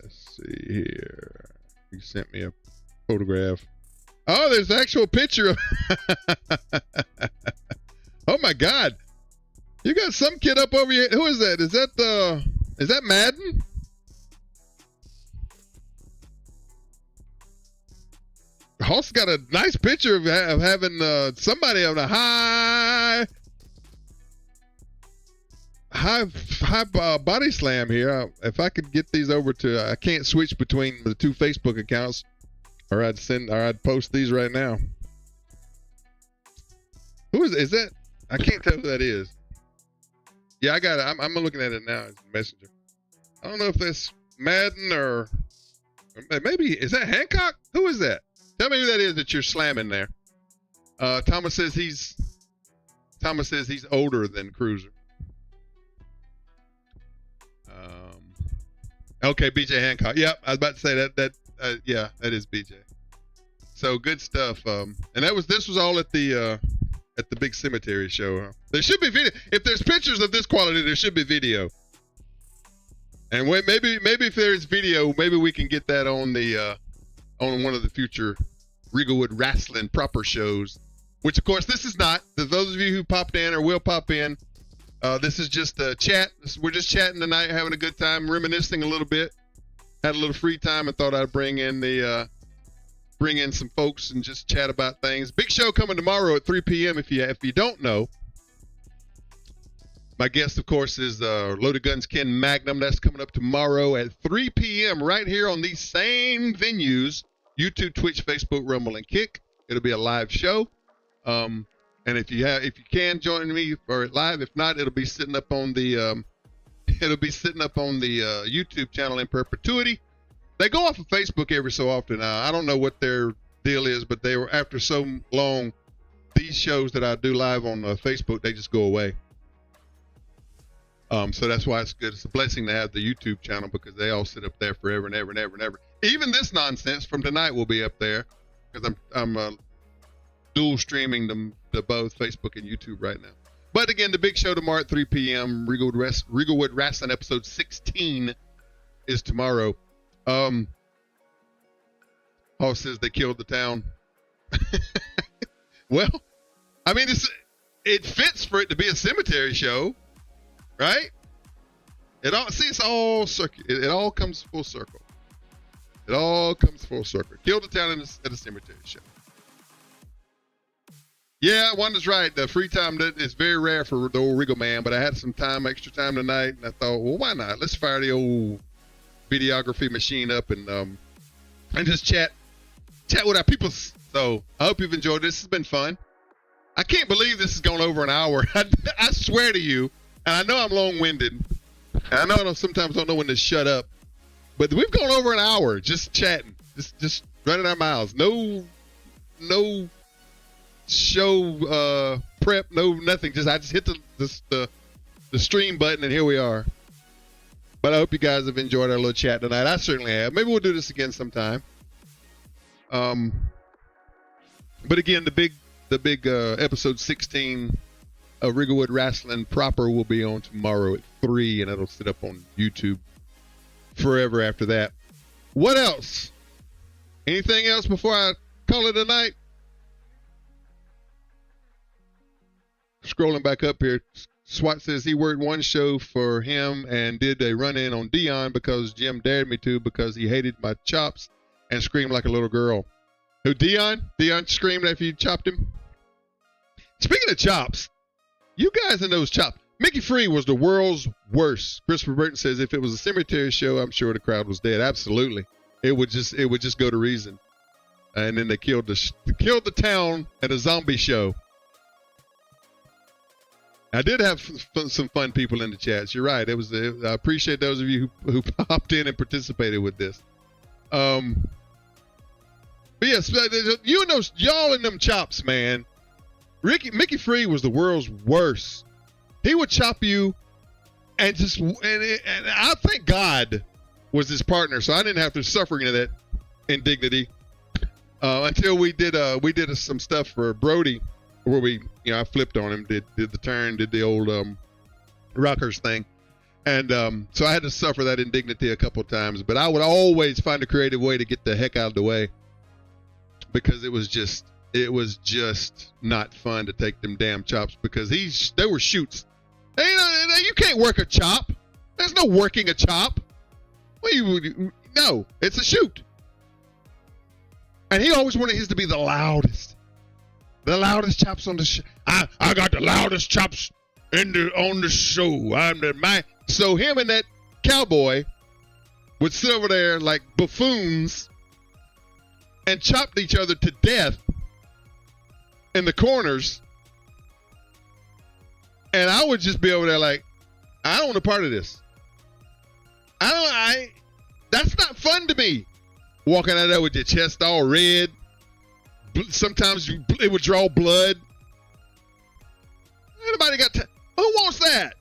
[SPEAKER 1] Let's see here. You sent me a photograph. Oh, there's an actual picture of. Oh my God! You got some kid up over here. Who is that? Is that Madden? Hoss got a nice picture of having somebody on a high body slam here. If I could get these over to, I can't switch between the two Facebook accounts, or I'd post these right now. Who is that? I can't tell who that is. Yeah, I got it. I'm looking at it now as a messenger. I don't know if that's Madden or maybe, is that Hancock? Who is that? Tell me who that is that you're slamming there. Thomas says he's older than Cruiser. Okay, BJ Hancock. Yep, I was about to say that. Yeah, that is BJ. So good stuff. And this was all at the big cemetery show. Huh? There should be video. If there's pictures of this quality, there should be video. And maybe if there's video, maybe we can get that on the on one of the future Regalwood Wrestling proper shows. Which, of course, this is not. Those of you who popped in or will pop in, this is just a chat. We're just chatting tonight, having a good time, reminiscing a little bit. Had a little free time and thought I'd bring in some folks and just chat about things. Big show coming tomorrow at 3 p.m. If you don't know, my guest, of course, is Loaded Guns Ken Magnum. That's coming up tomorrow at 3 p.m. right here on these same venues: YouTube, Twitch, Facebook, Rumble, and Kick. It'll be a live show. And if you can join me for live, if not, it'll be sitting up on the YouTube channel in perpetuity. They go off of Facebook every so often. I don't know what their deal is, but they were, after so long, these shows that I do live on Facebook, they just go away. So that's why it's good. It's a blessing to have the YouTube channel, because they all sit up there forever and ever and ever and ever. Even this nonsense from tonight will be up there, because I'm dual streaming them to both Facebook and YouTube right now. But again, the big show tomorrow at 3 p.m. Regalwood Wrestling episode 16 is tomorrow. Paul says they killed the town. Well, I mean, it fits for it to be a cemetery show, right? It's all circuit. It all comes full circle. It all comes full circle. Killed the town at a cemetery show. Yeah, Wanda's right. The free time is very rare for the old Regal man, but I had some extra time tonight, and I thought, well, why not? Let's fire the old videography machine up and just chat with our people. So I hope you've enjoyed this. This has been fun. I can't believe this has gone over an hour. I swear to you, and I know I'm long-winded, and I know I sometimes don't know when to shut up, but we've gone over an hour just chatting, just running our mouths. No show prep, nothing. I just hit the stream button, and here we are. But I hope you guys have enjoyed our little chat tonight. I certainly have. Maybe we'll do this again sometime. But again, the big episode 16 of Rigglewood Wrestling proper will be on tomorrow at 3, and it'll sit up on YouTube forever after that. What else? Anything else before I call it a night? Scrolling back up here, Swat says he worked one show for him and did a run-in on Dion because Jim dared me to because he hated my chops and screamed like a little girl. Who, Dion? Dion screamed after you chopped him? Speaking of chops, you guys in those chops, Mickey Free was the world's worst. Christopher Burton says if it was a cemetery show, I'm sure the crowd was dead. Absolutely. It would just go to reason. And then they killed the town at a zombie show. I did have some fun people in the chats. You're right. I appreciate those of you who popped in and participated with this. But yes, you and y'all in them chops, man. Mickey Free was the world's worst. He would chop you, and I thank God was his partner, so I didn't have to suffer any of that indignity until we did some stuff for Brody. Where I flipped on him, did the turn, did the old rockers thing. And so I had to suffer that indignity a couple of times. But I would always find a creative way to get the heck out of the way. Because it was just not fun to take them damn chops because they were shoots. You can't work a chop. There's no working a chop. No, it's a shoot. And he always wanted his to be the loudest. The loudest chops on the show. I got the loudest chops on the show. So him and that cowboy would sit over there like buffoons and chopped each other to death in the corners. And I would just be over there like, I don't want a part of this. That's not fun to me. Walking out there with your chest all red. Sometimes it would draw blood. Anybody got time? Who wants that?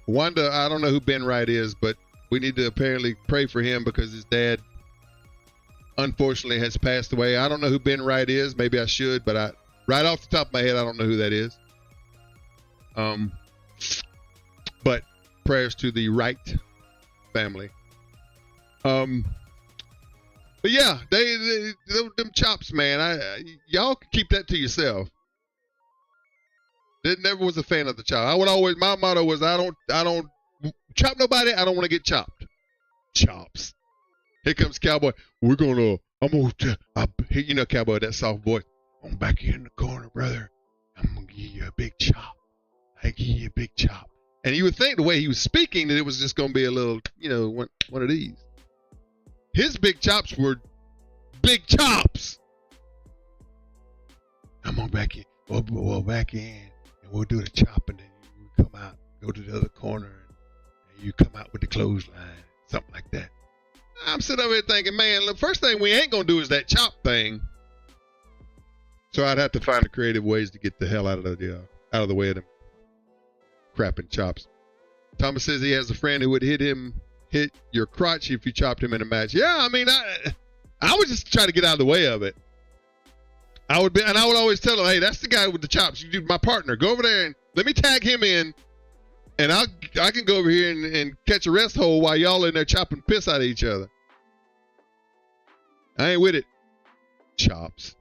[SPEAKER 1] Wanda, I don't know who Ben Wright is, but we need to apparently pray for him because his dad, unfortunately, has passed away. I don't know who Ben Wright is. Maybe I should, but right off the top of my head, I don't know who that is. But prayers to the Wright family. But yeah, them chops, man. Y'all can keep that to yourself. Never was a fan of the chop. My motto was I don't chop nobody. I don't want to get chopped. Chops. Here comes Cowboy. Cowboy, that soft voice. I'm back here in the corner, brother. I'm gonna give you a big chop. I give you a big chop. And you would think the way he was speaking that it was just gonna be a little, one of these. His big chops were big chops. I'm on back in. We'll back in, and we'll do the chopping, and you come out, go to the other corner, and you come out with the clothesline, something like that. I'm sitting over here thinking, man, the first thing we ain't gonna do is that chop thing. So I'd have to find creative ways to get the hell out of the way of them crapping chops. Thomas says he has a friend who would hit your crotch if you chopped him in a match. Yeah, I mean, I would just try to get out of the way of it. I would always tell him, hey, that's the guy with the chops. You do my partner. Go over there and let me tag him in, and I can go over here and catch a rest hold while y'all in there chopping piss out of each other. I ain't with it. Chops.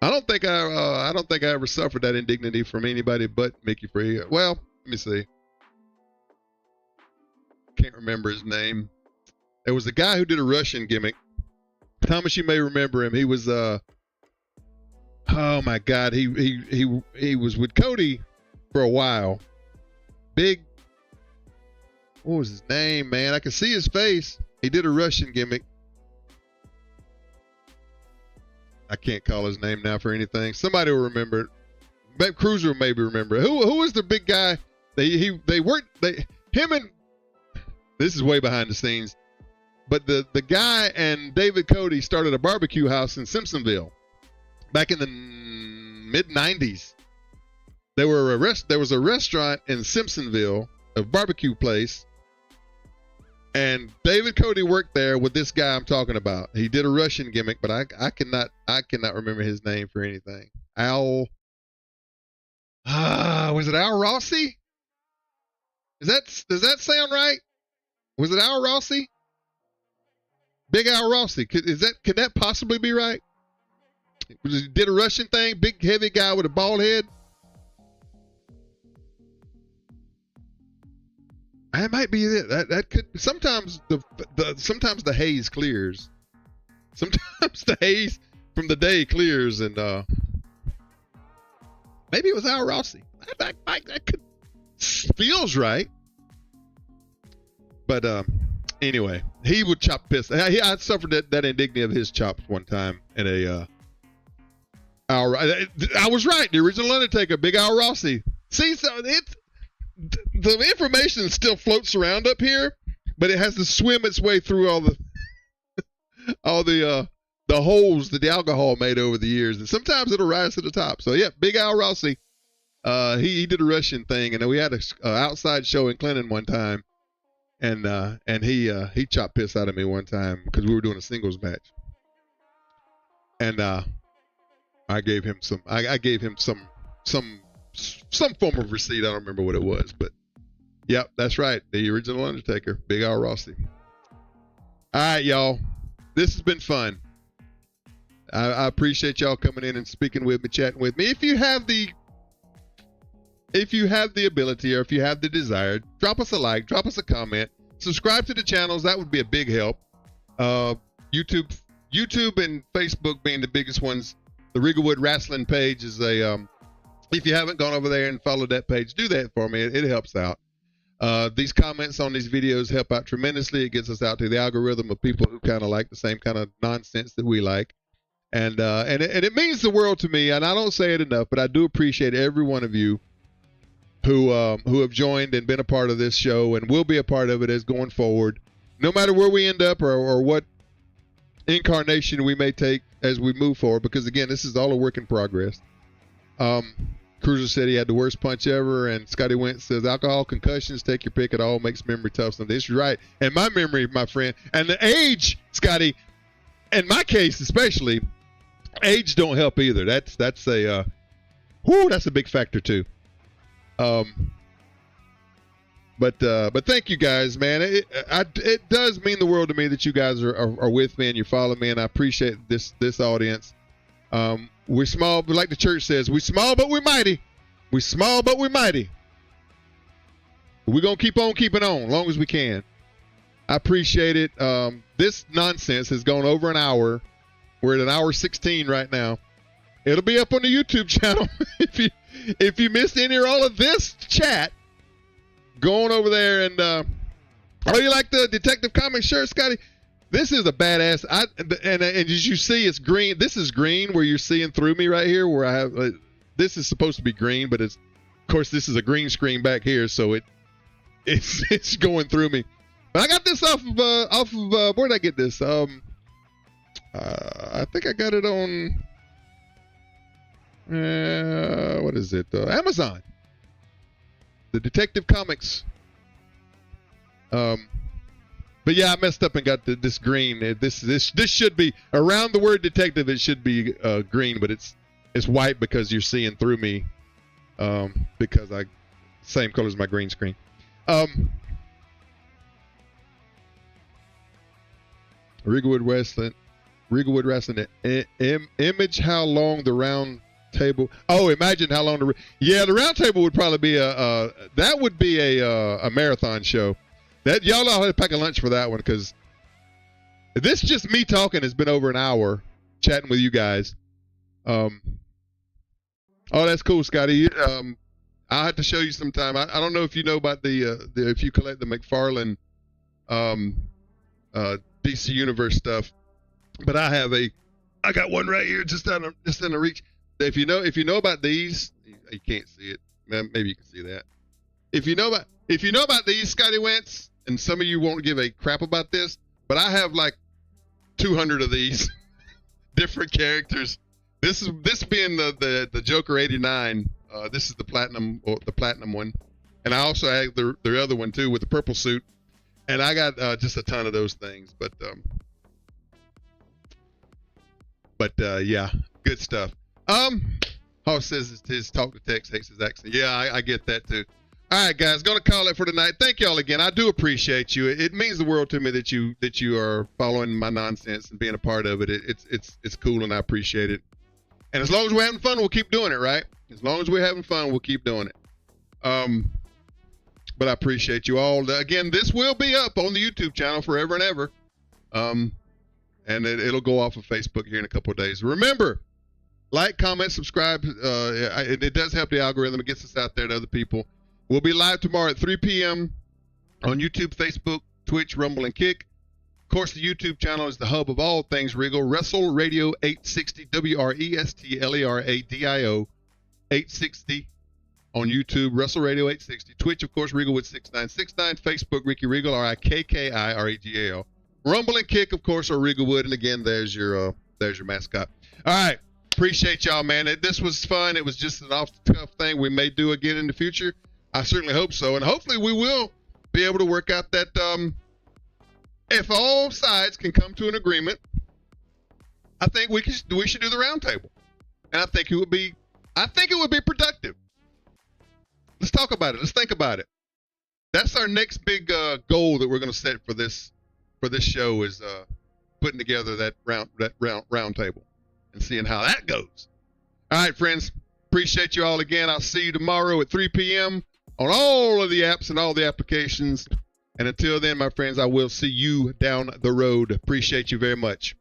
[SPEAKER 1] I don't think I ever suffered that indignity from anybody but Mickey Free. Well, let me see. Can't remember his name. There was a guy who did a Russian gimmick. Thomas, you may remember him. He was oh my God, he was with Cody for a while. Big, what was his name, man? I can see his face. He did a Russian gimmick. I can't call his name now for anything. Somebody will remember it. Cruiser will maybe remember it. Who was the big guy? Him and this is way behind the scenes, but the guy and David Cody started a barbecue house in Simpsonville back in the mid-90s. There was a restaurant in Simpsonville, a barbecue place, And David Cody worked there with this guy I'm talking about. He did a Russian gimmick, but I cannot remember his name for anything. Al. Was it Al Rossi? Does that sound right? Was it Al Rossi? Big Al Rossi. Could that possibly be right? He did a Russian thing, big heavy guy with a bald head. That might be it. That could sometimes sometimes the haze clears. Sometimes the haze from the day clears, and maybe it was Al Rossi. That could feels right. But anyway, he would chop piss. I suffered that indignity of his chops one time in a. I was right. The original Undertaker, Big Al Rossi. See, so the information still floats around up here, but it has to swim its way through all the holes that the alcohol made over the years, and sometimes it'll rise to the top. So yeah, Big Al Rossi. He did a Russian thing, and we had a outside show in Clinton one time, and he chopped piss out of me one time because we were doing a singles match, and I gave him some form of receipt. I don't remember what it was, but yep, that's right, the original Undertaker, Big Al Rossi. All right, y'all, this has been fun. I appreciate y'all coming in and speaking with me, chatting with me. If you have the ability, or if you have the desire, drop us a like, drop us a comment, subscribe to the channels. That would be a big help. YouTube and Facebook being the biggest ones. The Rigglewood Wrestling page is if you haven't gone over there and followed that page, do that for me. It helps out. These comments on these videos help out tremendously. It gets us out to the algorithm of people who kind of like the same kind of nonsense that we like. And it means the world to me, and I don't say it enough, but I do appreciate every one of you who have joined and been a part of this show and will be a part of it as going forward, no matter where we end up or what incarnation we may take as we move forward, because again, this is all a work in progress. Cruiser said he had the worst punch ever, and Scotty Wentz says alcohol, concussions, take your pick, it all makes memory tough. So this is right. And my memory, my friend, and the age, Scotty, in my case especially, age don't help either. That's a big factor too. But thank you guys, man. It does mean the world to me that you guys are with me and you follow me, and I appreciate this audience. We're small, but like the church says, we're small but we're mighty. We're small but we're mighty. We're gonna keep on keeping on as long as we can. I appreciate it. This nonsense has gone over an hour. We're at an hour 16 right now. It'll be up on the YouTube channel. If you missed any or all of this chat, go on over there and you like the Detective Comics shirt, Scotty? This is a badass. And as you see, it's green. This is green where you're seeing through me right here. Where I have this is supposed to be green, but of course this is a green screen back here, so it's going through me. But I got this off of where did I get this? I think I got it on what is it? Amazon. The Detective Comics. But yeah, I messed up and got this green. This should be around the word detective. It should be green, but it's white because you're seeing through me. Because same color as my green screen. Rigglewood Wrestling. Image how long the round table. Oh, imagine how long the round table would probably be a marathon show. That y'all all had to pack a lunch for that one, because this just me talking has been over an hour chatting with you guys. Oh, that's cool, Scotty. I'll have to show you sometime. I don't know if you know about if you collect the McFarlane DC Universe stuff, but I got one right here just in the reach. If you know about these, you can't see it. Maybe you can see that. If you know about these, Scotty Wentz, and some of you won't give a crap about this, but I have like 200 of these different characters. This being the Joker 89. This is the platinum one, and I also have the other one too with the purple suit. And I got just a ton of those things, but yeah, good stuff. Hoss says his talk to text hates his accent. Yeah, I get that too. All right, guys, gonna call it for tonight. Thank y'all again. I do appreciate you. It means the world to me that you are following my nonsense and being a part of it. It's cool, and I appreciate it. And as long as we're having fun, we'll keep doing it, right? As long as we're having fun, we'll keep doing it. But I appreciate you all. Again, this will be up on the YouTube channel forever and ever. And it'll go off of Facebook here in a couple of days. Remember, like, comment, subscribe. It does help the algorithm. It gets us out there to other people. We'll be live tomorrow at 3 p.m. on YouTube, Facebook, Twitch, Rumble, and Kick. Of course, the YouTube channel is the hub of all things Regal. Wrestle Radio 860, WRESTLERADIO 860 on YouTube, Wrestle Radio 860. Twitch, of course, Regalwood 6969. Facebook, Ricky Regal, RIKKIREGAL. Rumble and Kick, of course, are Regalwood. And again, there's your mascot. All right. Appreciate y'all, man. This was fun. It was just an off-the-cuff thing we may do again in the future. I certainly hope so. And hopefully we will be able to work out that if all sides can come to an agreement, I think we should do the roundtable. And I think it would be productive. Let's talk about it. Let's think about it. That's our next big goal that we're going to set for this show is putting together that round table and seeing how that goes. All right, friends. Appreciate you all again. I'll see you tomorrow at 3 p.m. on all of the apps and all the applications. And until then, my friends, I will see you down the road. Appreciate you very much.